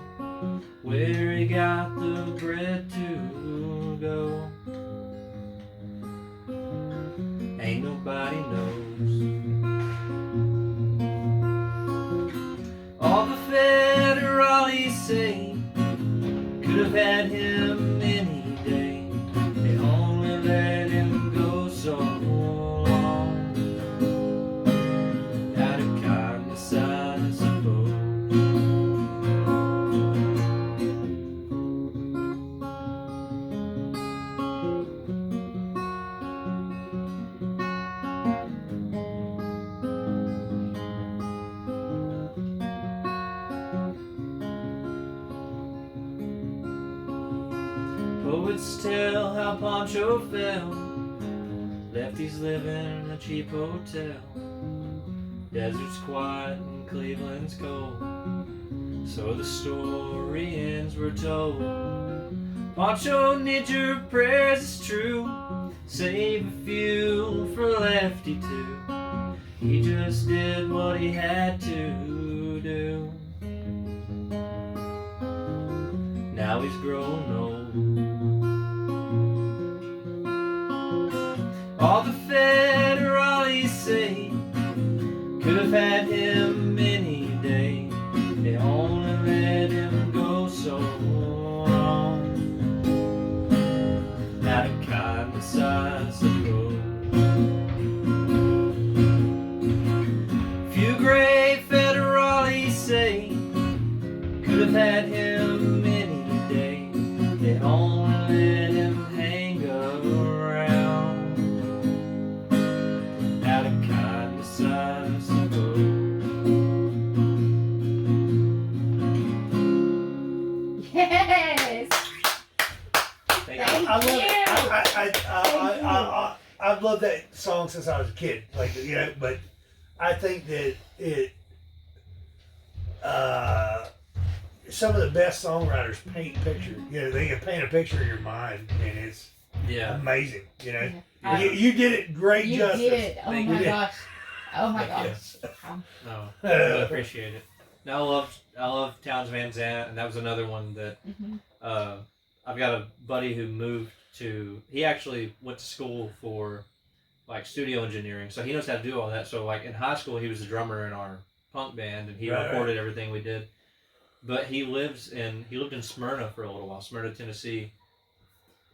where he got the bread to go. Ain't nobody knows. All the federales say could have had him any day. They only let him go so long. Out of kindness, I suppose. Poets tell how Pancho fell. Lefty's living in a cheap hotel. Desert's quiet and Cleveland's cold. So the story ends, we're told. Pancho needs your prayers, it's true. Save a few for Lefty too. He just did what he had to do. Now he's grown old. All the federales say could have had him any day. They only let him go so long. Out of kindness, I suppose. Few great federales say could have had him any day. They only let him hang around. Out of kindness, I suppose.
I've loved that song since I was a kid. Like, you know, but I think that it. Some of the best songwriters paint pictures. You know, they can paint a picture in your mind, and it's amazing. You know, you did it great
you
justice.
Did. Oh my gosh. Oh my gosh.
No, I really appreciate it. Now I love Townes Van Zandt, and that was another one that I've got a buddy who moved to. He actually went to school for like studio engineering, so he knows how to do all that. So like in high school, he was a drummer in our punk band, and he recorded everything we did. But he lived in Smyrna for a little while, Smyrna, Tennessee,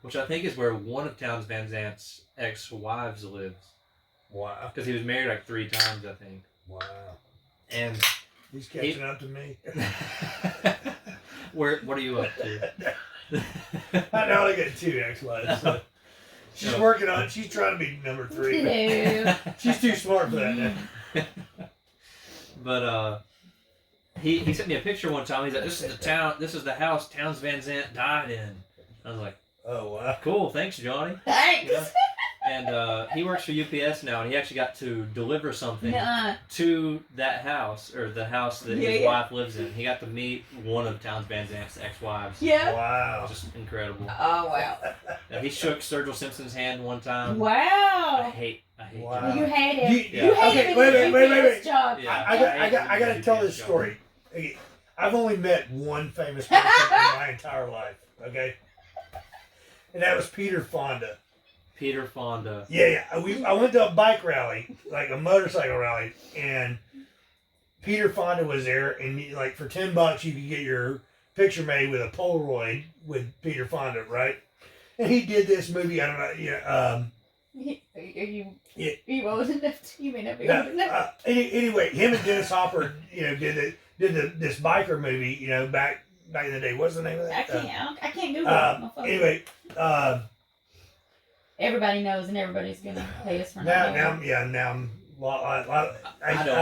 which I think is where one of Townes Van Zandt's ex-wives lives.
Wow.
Because he was married like 3 times, I think.
Wow.
And
he's catching up to me.
What are you up to?
I know I got 2 ex-wives. So. She's working on it. She's trying to be number 3. She's too smart for that now.
But he sent me a picture one time. He's like, this is the house Townes Van Zandt died in. I was like,
oh wow,
cool, thanks Johnny.
Thanks.
Yeah. And he works for UPS now, and he actually got to deliver something to that house, or the house that his wife lives in. He got to meet one of Townes Van Zandt's ex-wives.
Yeah. Wow.
Just incredible.
Oh wow.
He shook Sturgill Simpson's hand one time.
Wow.
I hate.
Wow.
You hate him.
You hate
him.
Wait.
Job.
Yeah,
I got to tell this story. I've only met one famous person in my entire life. Okay. And that was Peter Fonda.
Peter Fonda.
Yeah. I went to a bike rally, like a motorcycle rally, and Peter Fonda was there, and like for $10 you could get your picture made with a Polaroid with Peter Fonda, right? And he did this movie. I don't know.
You old enough? You may not be old enough.
Anyway, him and Dennis Hopper, did this biker movie, back in the day. What's the name of that?
I can't Google it.
Anyway.
Everybody knows, and everybody's gonna pay us for
now I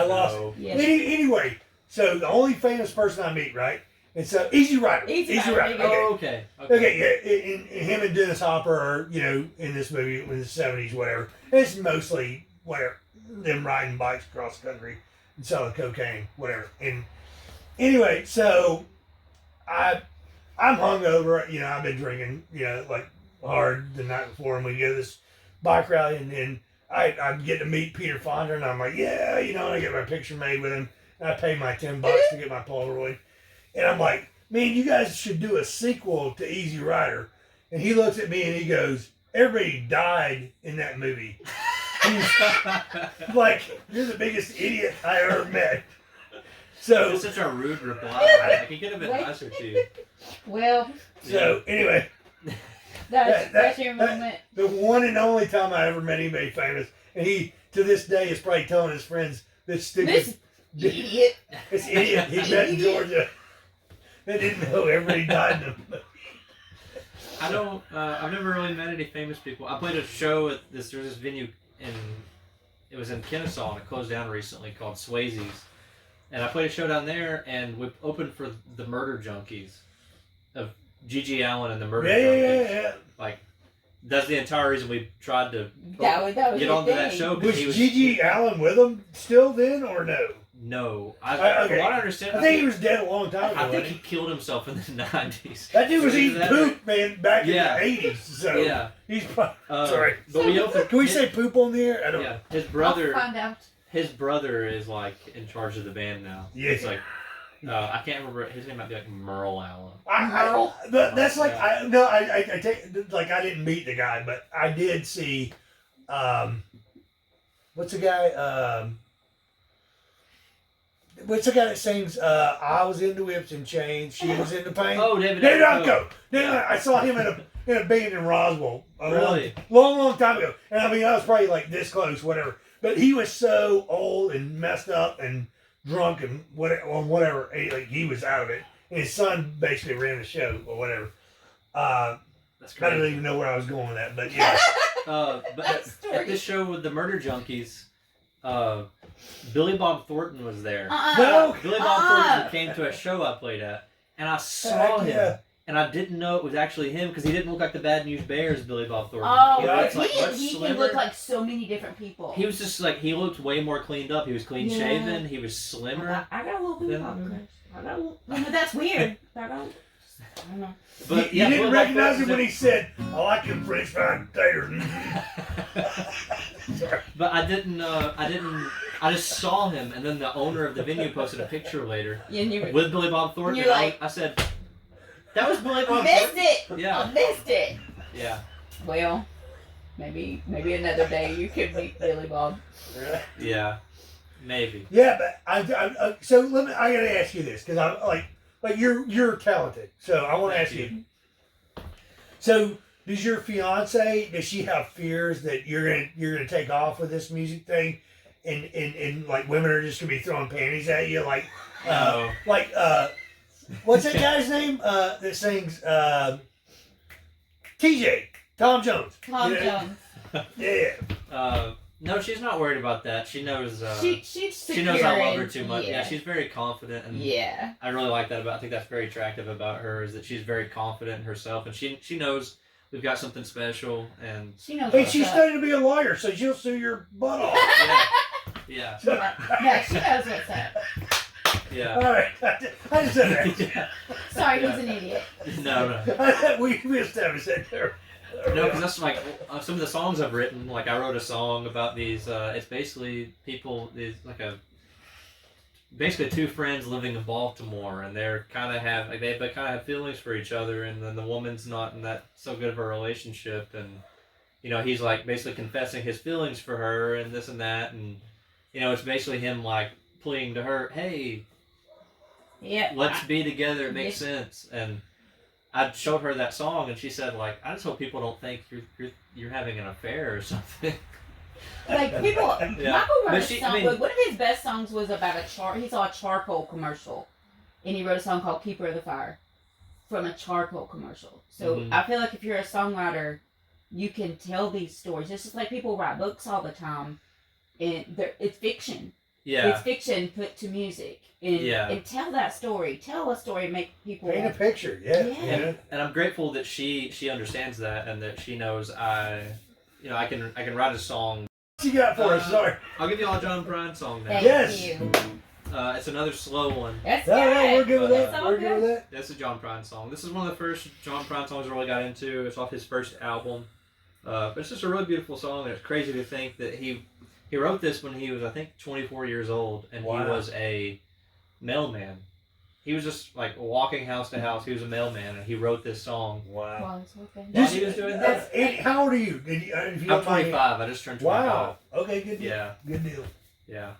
lost.
Yes.
Anyway, so the only famous person I meet, right? And so Easy Rider. Easy Rider.
Okay.
Yeah. And him and Dennis Hopper are, in this movie in the 70s, whatever. And it's mostly whatever them riding bikes across the country and selling cocaine, whatever. And anyway, so I'm hungover. I've been drinking, like hard the night before, and we go to this bike rally, and then I get to meet Peter Fonda, and I'm like, yeah, I get my picture made with him. And I pay my $10 to get my Polaroid. And I'm like, man, you guys should do a sequel to Easy Rider. And he looks at me and he goes, everybody died in that movie. He's like, you're the biggest idiot I ever met. So
it's such a rude reply. Like, he could have been nicer to you.
Well.
So anyway.
That's your moment.
The one and only time I ever met anybody famous. And he, to this day, is probably telling his friends this stupid
idiot.
This idiot he met in Georgia. They didn't know everybody died in them.
I've never really met any famous people. I played a show at there's this venue it was in Kennesaw, and it closed down recently, called Swayze's. And I played a show down there, and we opened for the Murder Junkies of G.G. Allen and the Murder Junkies.
Yeah.
Like, that's the entire reason we tried to
get
onto that show.
Was G.G. Allen with them still then, or no?
No. From
okay.
what I understand,
I think he was dead a long time ago.
I think he killed himself in the 90s.
That dude was eating poop, man, back in the 80s. So
yeah.
He's probably... sorry.
But we opened...
Can we say poop on the air? I don't know.
His brother...
I'll find out.
His brother is, like, in charge of the band now.
Yeah.
It's like... I can't remember. His name might be like Merle Allen.
That's like... I take... Like, I didn't meet the guy, but I did see... what's the guy... What's the guy that sings, I was into whips and chains, she was into pain?
Oh, David
Unco. I saw him in a band in Roswell
really?
long time ago. And I mean, I was probably like this close, whatever. But he was so old and messed up and drunk and whatever. He was out of it. And his son basically ran the show or whatever.
That's crazy.
I don't even know where I was going with that, but yeah.
But at this show with the Murder Junkies, Billy Bob Thornton was there.
No.
Billy Bob Thornton came to a show I played at, and I saw him and I didn't know it was actually him because he didn't look like the Bad News Bears Billy Bob Thornton.
Oh,
He
right.
looks like much
he
slimmer.
can look like so many different people.
He was just like, he looked way more cleaned up. He was clean
Yeah.
shaven. He was slimmer.
I got a little Billy Bob crush. I got a little. You know, that's weird. I don't know.
But
you
yeah,
didn't
Billy Bob
recognize him
Thornton's
when he said, "I like him French fried taters."
But I didn't. I just saw him, and then the owner of the venue posted a picture later
Yeah, and you were,
with Billy Bob Thornton.
You're like,
I said, "That was Billy
I
Bob
missed
Thornton."
it.
Yeah.
I missed it.
Yeah.
Well, maybe another day you could meet Billy Bob.
Yeah. Maybe.
Yeah, but I so let me. I gotta ask you this because I'm like you're talented. So I want to ask you. So does your fiance? Does she have fears that you're gonna take off with this music thing, and like women are just gonna be throwing panties at you like
No.
what's that guy's name that sings TJ Tom Jones?
Tom
You know?
Jones.
Yeah.
No, she's not worried about that. She knows.
She's
She knows I love her
secure
too
and-
much. Yeah, she's very confident, and
Yeah.
I really like that about. I think that's very attractive about her is that she's very confident in herself, and she knows we've got something special, and
She knows.
Hey,
what's
she's
up.
studying to be a lawyer, so she'll sue your butt off.
yeah,
No, she knows what's up.
yeah.
All right, I just said that.
Yeah.
Sorry,
Yeah.
he's an idiot.
No.
We established that there.
No, because that's like some of the songs I've written. Like I wrote a song about these. It's basically people. These basically two friends living in Baltimore, and they're kind of have like they kind of have feelings for each other, and then the woman's not in that so good of a relationship, and he's like basically confessing his feelings for her and this and that, and it's basically him like pleading to her, hey,
Yeah.
let's be together. It makes sense. And I showed her that song, and she said, like, I just hope people don't think you're having an affair or something.
Like people,
Yeah.
Michael wrote
But
a
she-
song.
I mean-
One of his best songs was about he saw a charcoal commercial, and he wrote a song called "Keeper of the Fire" from a charcoal commercial. So
Mhm.
I feel like if you're a songwriter, you can tell these stories. It's just like people write books all the time, and it's fiction.
Yeah.
It's fiction put to music, and
Yeah.
and tell that story. Tell a story, make people.
Paint a picture, yeah.
Yeah.
And I'm grateful that she understands that, and that she knows I can write a song.
What you got for us? Sorry.
I'll give you all a John Prine song now.
Thank
Yes.
you.
It's another slow one.
That's
No,
good.
we're good with
It's
that.
all
We're good with that.
That's a John Prine song. This is one of the first John Prine songs I really got into. It's off his first album. But it's just a really beautiful song, and it's crazy to think that he wrote this when he was, I think, 24 years old, and
Wow.
he was a mailman. He was just like walking house to house. He was a mailman, and he wrote this song.
Wow.
Well, it's okay.
While he was doing that.
How old are you? If you
I'm
don't mind me-
25. I just turned 25.
Wow. Okay, good deal.
Yeah,
Good deal.
yeah.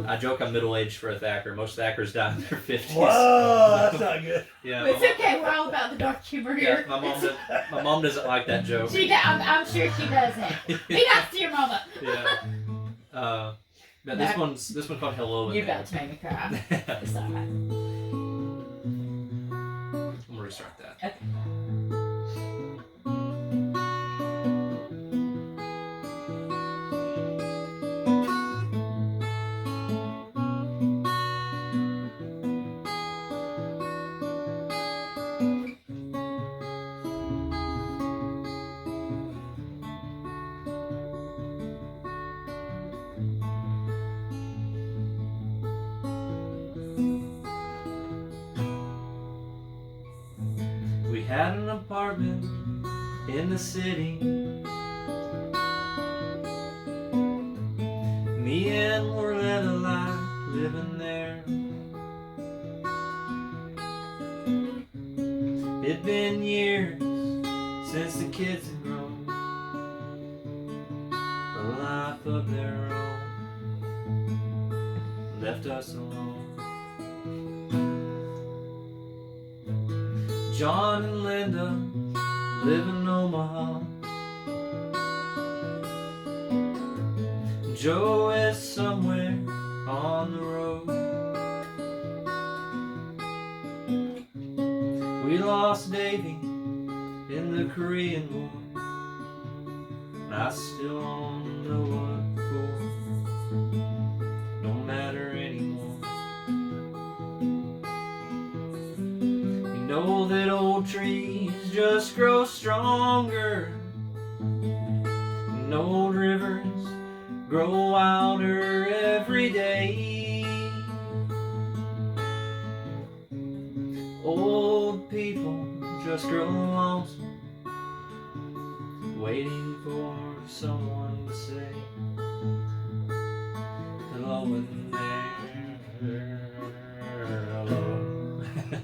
I joke I'm middle-aged for a Thacker. Most Thackers die in their 50s.
Whoa, that's not good.
Yeah.
But it's okay. We're all about the dark humor
Yeah,
here.
my mom doesn't like that joke.
I'm sure she doesn't. Be nice to your mama.
Yeah. But this one's called Hello in
You're
There.
about to make me cry.
I'm
It's alright.
gonna restart that.
Okay.
We had an apartment in the city. Me and Loretta liked living there. It'd been years since the kids had grown a life of their own, left us alone. John and Linda live in Omaha. Joe is somewhere on the road. We lost Davy in the Korean War, and I still don't know what for. Don't matter anymore. You know just grow stronger, and old rivers grow wilder every day. Old people just grow lonesome, waiting for someone to say hello in there. Hello.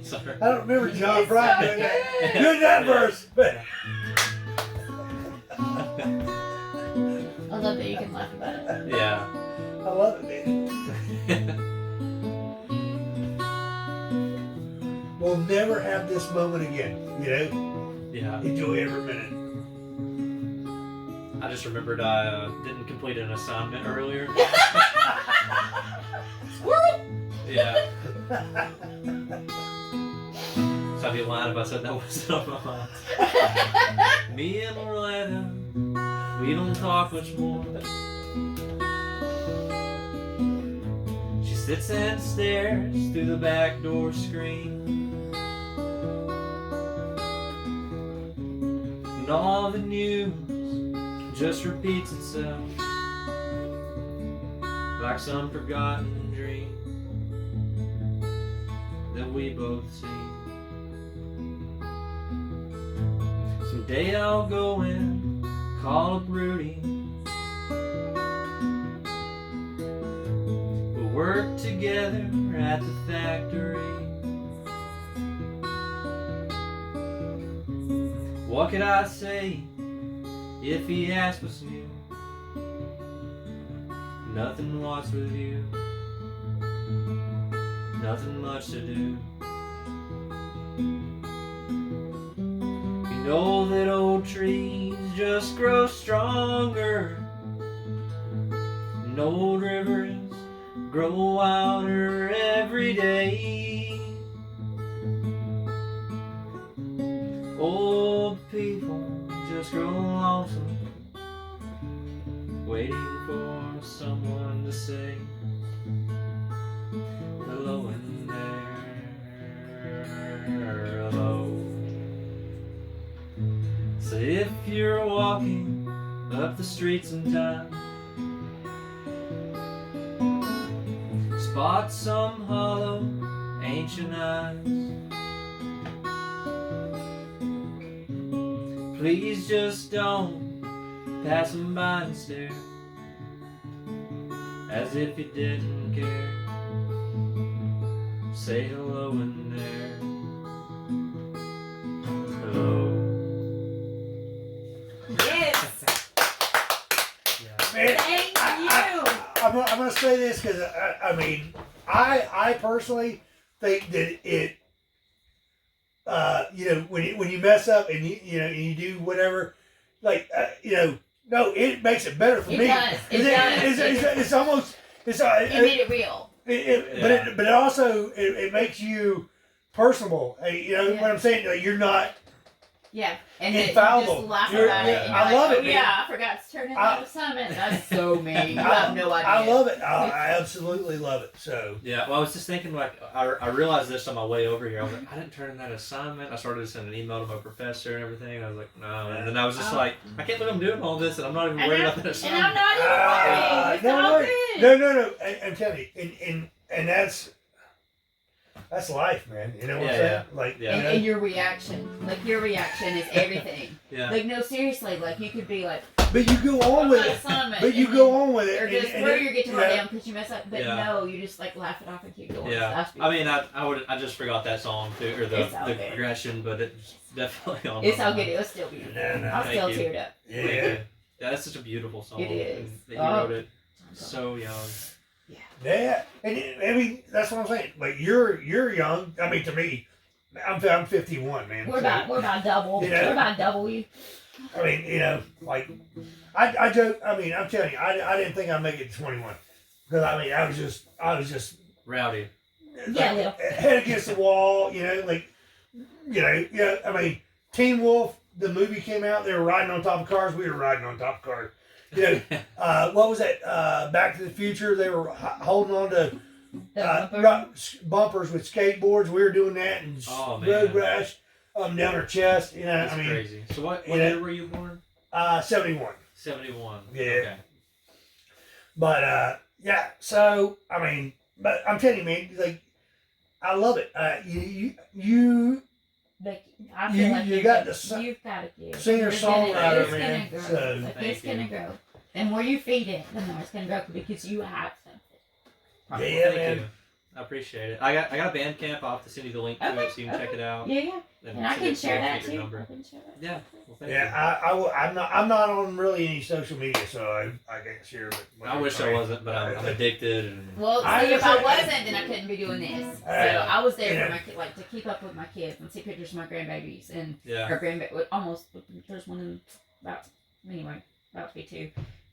Sorry.
I don't remember John
It's
Bryan
so
doing that.
good.
Doing that verse, but
I love that you can laugh about it.
Yeah.
I love it, man. We'll never have this moment again, you know?
Yeah.
Enjoy every minute.
I just remembered I didn't complete an assignment earlier.
Squirrel!
Yeah. So I'd be lying if I said that wasn't on my mind. Me and Loretta, we don't talk much more. She sits and stares through the back door screen. And all the news just repeats itself like some forgotten dream that we both see. Someday I'll go and call up Rudy. We'll work together at the factory. What could I say if he asked what's new? Nothing, what's with you? Nothing much to do. You know that old trees just grow stronger, and old rivers grow wilder every day. Old people just grow lonesome, waiting for someone to say hello in there. Hello. So if you're walking up the streets in town, spot some hollow ancient eyes, please just don't pass them by and stare as if you didn't care. Say hello in there. Hello.
Yes!
Man,
Thank you!
I'm gonna say this because I mean, I personally think that it, you know, when you mess up and you do whatever, like no, it makes it better for
It
me.
does. It does.
It's almost it's
It made it real.
but it also it makes you personable. You know what I'm saying? Like, you're not.
Yeah. And
Infallible.
you just laugh
You're-
about
yeah,
it. And
I
you're
love
like,
it,
oh,
man.
yeah, I forgot to turn in that assignment. That's so mean. You have no idea.
I love it. I absolutely love it. So
Yeah, well, I was just thinking, like, I realized this on my way over here. I was like, I didn't turn in that assignment. I started to send an email to my professor and everything. I was like, no. And then I was just like, I can't believe I'm doing all this and I'm not even worried about that
And
assignment.
I'm not even worried. It's all good.
no. I'm telling you, and that's life, man. You know what I'm saying? Like,
Yeah.
you know?
And your reaction is everything.
Yeah.
Like, no, seriously, like, you could be like,
but you go on with it.
assignment.
But you
and
go
then-
on with it.
Or
and-
just
and
where
it-
you get to
you
write
know,
down because you mess up. But
Yeah.
no, you just, like, laugh it off and keep going.
Yeah,
That's
I mean, I just forgot that song too, or
It's
the
all good.
progression, but it's definitely on.
It's
my
all
mind.
good. It'll still be.
No.
I'll
Thank
still
you.
teared up.
Thank
Yeah.
you. Yeah, that's such a beautiful song.
It is.
And that you
Oh.
wrote it so young.
Yeah. And I mean, that's what I'm saying. Like, you're young. I mean, to me, I'm 51, man.
We're about double.
You know?
We're about double you.
I mean, like, I joke. I mean, I'm telling you, I didn't think I'd make it to 21 because I mean, I was just
Rowdy.
Yeah,
like,
little.
head against the wall. I mean, Teen Wolf, the movie came out. They were riding on top of cars. We were riding on top of cars. What was that? Back to the Future. They were holding on to
The bumper.
bumpers with skateboards. We were doing that and
Oh, man.
road rash. down her chest. You know,
That's
I mean,
crazy. So what
you know,
year were you born?
71.
71.
Yeah.
Okay.
But yeah. So I mean, but I'm telling you, man, like I love it. You
Like, I feel like
you got the
you've got a gift.
singer-songwriter,
It's
man.
gonna grow.
So
Like,
Thank
it's
you.
gonna grow. The more you feed it, the more it's gonna grow because you have something.
yeah,
Thank
man.
you. I appreciate it. I got a Bandcamp. I'll have to send you the link to it so you can check it out.
Yeah. And I
send
can
it-
share that
get your
too.
number.
I can share that.
Yeah. Well, thank
Yeah, I'm not on really any social media, so I can't share. But
you. I wish I wasn't, but I'm addicted. And
Well,
I
see, if I
understand.
wasn't, then I couldn't be doing this. So
Right.
I was there
Yeah.
for my kid, like to keep up with my kids and see pictures of my grandbabies and
yeah.
her grandbaby. Almost, there's one in about to be 2,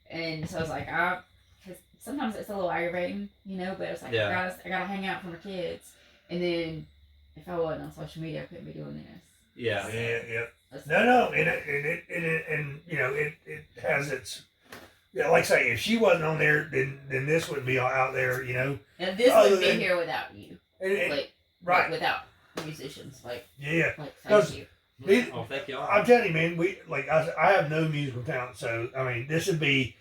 and so I was like, because sometimes it's a little aggravating, you know. But it's like
Yeah.
I gotta hang out for my kids, and then if I wasn't on social media, I couldn't be doing this.
Yeah.
Yeah.
That's-
No, and you know, it has its. Yeah, like I say, if she wasn't on there, then this would be out there, you know.
And this
Other
wouldn't be
than-
here without you,
And,
like
right.
without musicians, like
Yeah,
thank
'Cause-
you.
Oh, thank y'all.
I'm telling you, man. I have no musical talent, so I mean, this would be,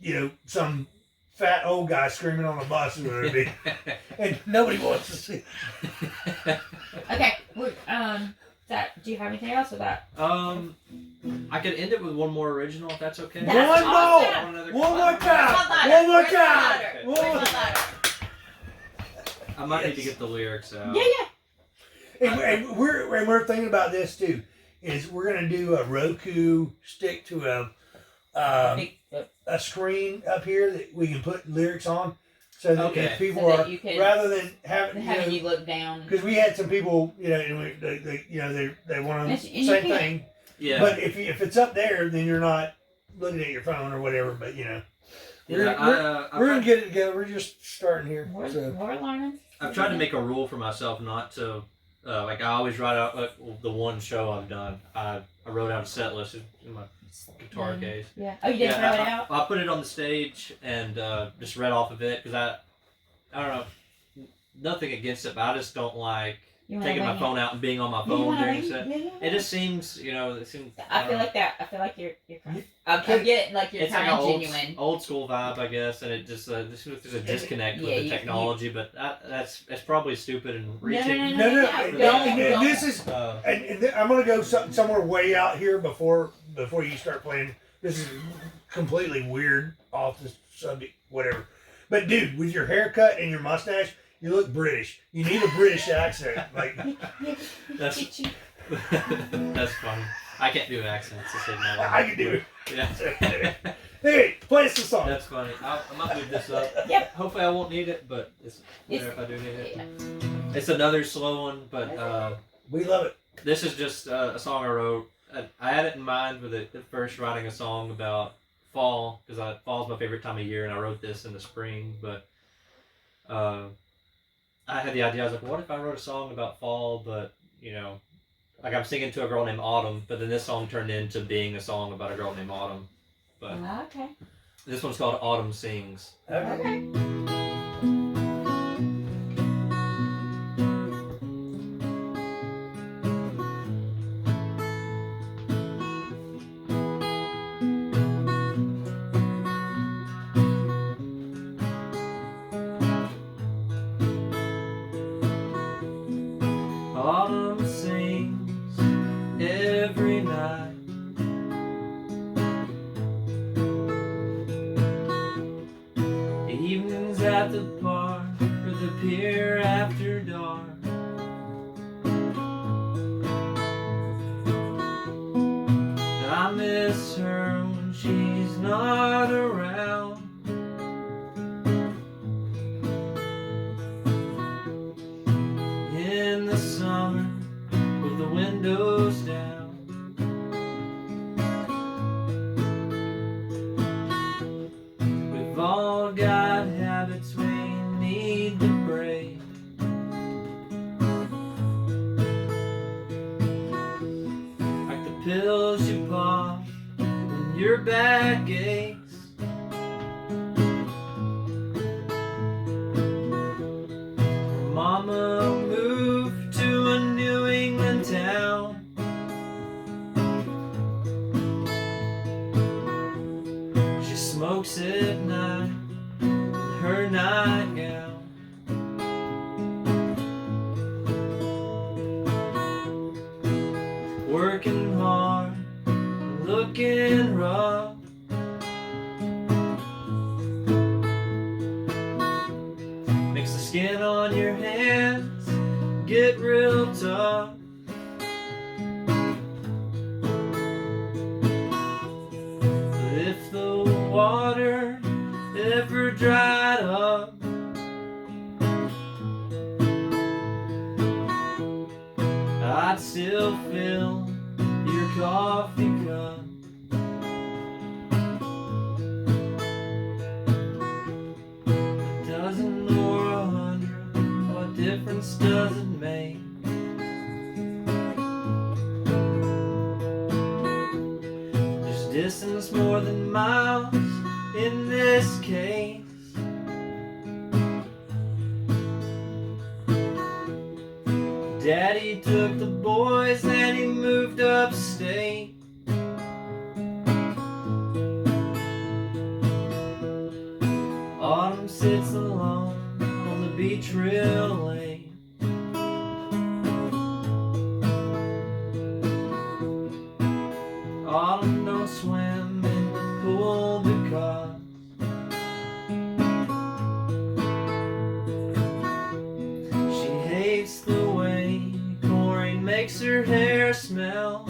you know, some fat old guy screaming on the bus, or whatever it be, and nobody wants to see.
Okay, do you have anything else with that?
I could end it with one more original if that's okay.
That's
One
awesome.
more,
other-
one more time,
Where's
one more
my lighter?
time.
Where's
One
my
more-
lighter?
I might need to get the lyrics out.
Yeah.
And we're thinking about this too. Is we're gonna do a Roku stick to a screen up here that we can put lyrics on, so that
Okay.
if people
So that
are
you can-
rather than having
Having you look down.
because we had some people, you know, and they want
And
to
you
same
can't-
thing.
Yeah.
But if it's up there, then you're not looking at your phone or whatever. But you know, we're
I've
gonna
tried-
get it together. We're just starting here. So.
We're learning.
I've tried to make a rule for myself not to, like I always write out the one show I've done. I wrote out a set list in my guitar case.
Yeah. Oh, you didn't throw it out?
I put it on the stage and just read off of it because I don't know, nothing against it, but I just don't like
You wanna
taking my
ring
phone out and being on my
You
phone
wanna
during the
ring
set.
Yeah.
It just seems,
I feel like that. I feel like you're I get like you're
it's like
kind
an
of genuine.
old school vibe, I guess, and it just there's a disconnect
Yeah,
with the
you-
technology, but that's probably stupid and
No,
reaching.
No,
Don't-
and this is and I'm gonna go somewhere way out here before you start playing. This is completely weird, off the subject, whatever. But dude, with your haircut and your mustache, you look British. You need a British accent, like.
That's that's funny. I can't do accents. It's in my life.
I can do it.
Yeah.
Hey, play us the song.
That's funny. I might move this up.
Yep.
Hopefully I won't need it, but it's there if I do need it.
Yeah.
It's another slow one, but
We love it.
this is just a song I wrote. I had it in mind with it first writing a song about fall because fall's my favorite time of year, and I wrote this in the spring. But I had the idea. I was like, what if I wrote a song about fall, but like I'm singing to a girl named Autumn, but then this song turned into being a song about a girl named Autumn. But
Okay.
this one's called Autumn Sings.
Okay.
Autumn sings every night. Evenings at the park or the pier after dark. I miss her when she's not around. In the summer with the windows down, we've all got habits we need to break. Like the pills you pop when your back aches. Mama moved to a New England town. smokes at night in her nightgown. Working hard, looking rough. Makes the skin on your hands get real tough. But if the water ever dried up, I'd still fill your coffee cup. A dozen or 100, what difference does it make? There's distance more than miles in this case. Daddy took the boys and he moved upstate. Autumn sits alone on the beach real late. Autumn don't swim in the pool because she hates the way chlorine makes her hair smell.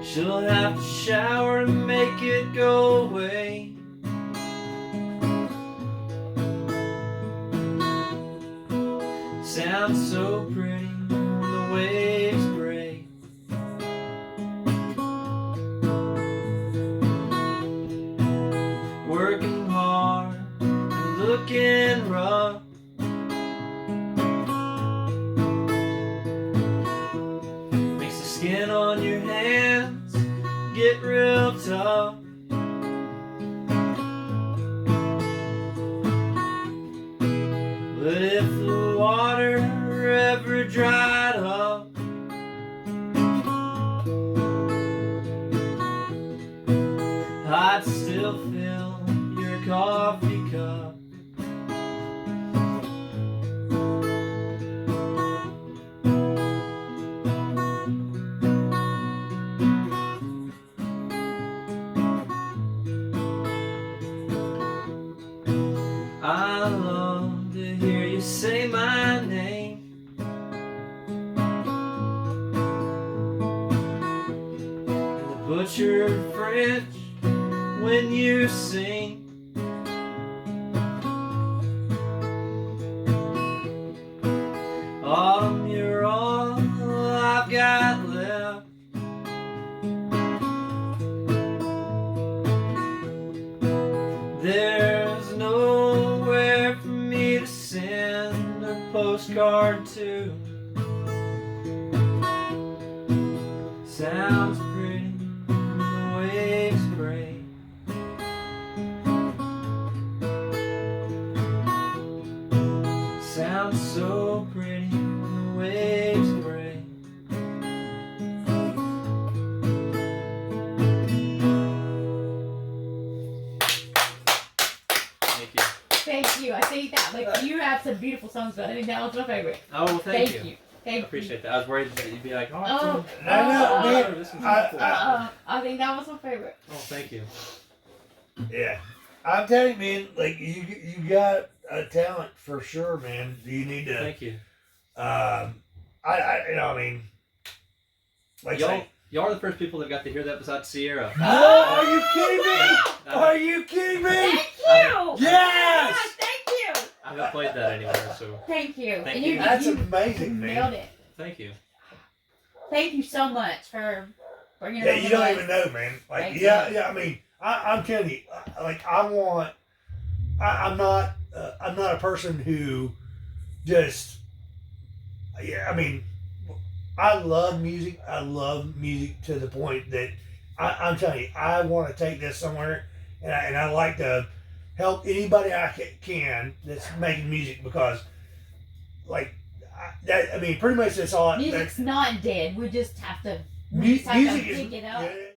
She'll have to shower to make it go away. Sounds so pretty when the waves break. Working hard and looking rough. Makes the skin on your hands get real tough. But if the water ever dried up, I'd still fill your coffee cup. I love to hear you say my name. And the butchered French when you sing. Autumn, you're all I've got left. There's nowhere for me to send a postcard to. Sounds pretty when the waves break. Sounds so pretty when the waves break. Thank you.
Thank you. I think that like you have some beautiful songs, but I think that was my favorite.
Oh, well, thank you. I
Thank you.
appreciate that. I was worried that you'd be like, oh, this one's cool.
I think that was my favorite.
Oh, thank you.
Yeah, I'm telling you, man. Like you got a talent for sure, man. You need to.
Thank you.
I mean, like
Y'all are the first people that got to hear that besides Sierra.
Oh, are you kidding me? Are you kidding me?
Thank you.
Yes.
Thank you.
I haven't played that anywhere, so
Thank you.
Thank
And
you.
That's
you
amazing, man.
nailed it.
thank you.
Thank you so much for bringing it
Yeah,
on
you
the
don't
list.
even know, man. Like,
Thank
yeah. I mean, I'm telling you, like, I'm not a person who just. Yeah, I mean, I love music. I love music to the point that I'm telling you, I want to take this somewhere, and I like to help anybody I can that's making music because, like, I mean, pretty much that's all.
Music's not dead. We just have to You just have to
music is
pick it up.
yeah,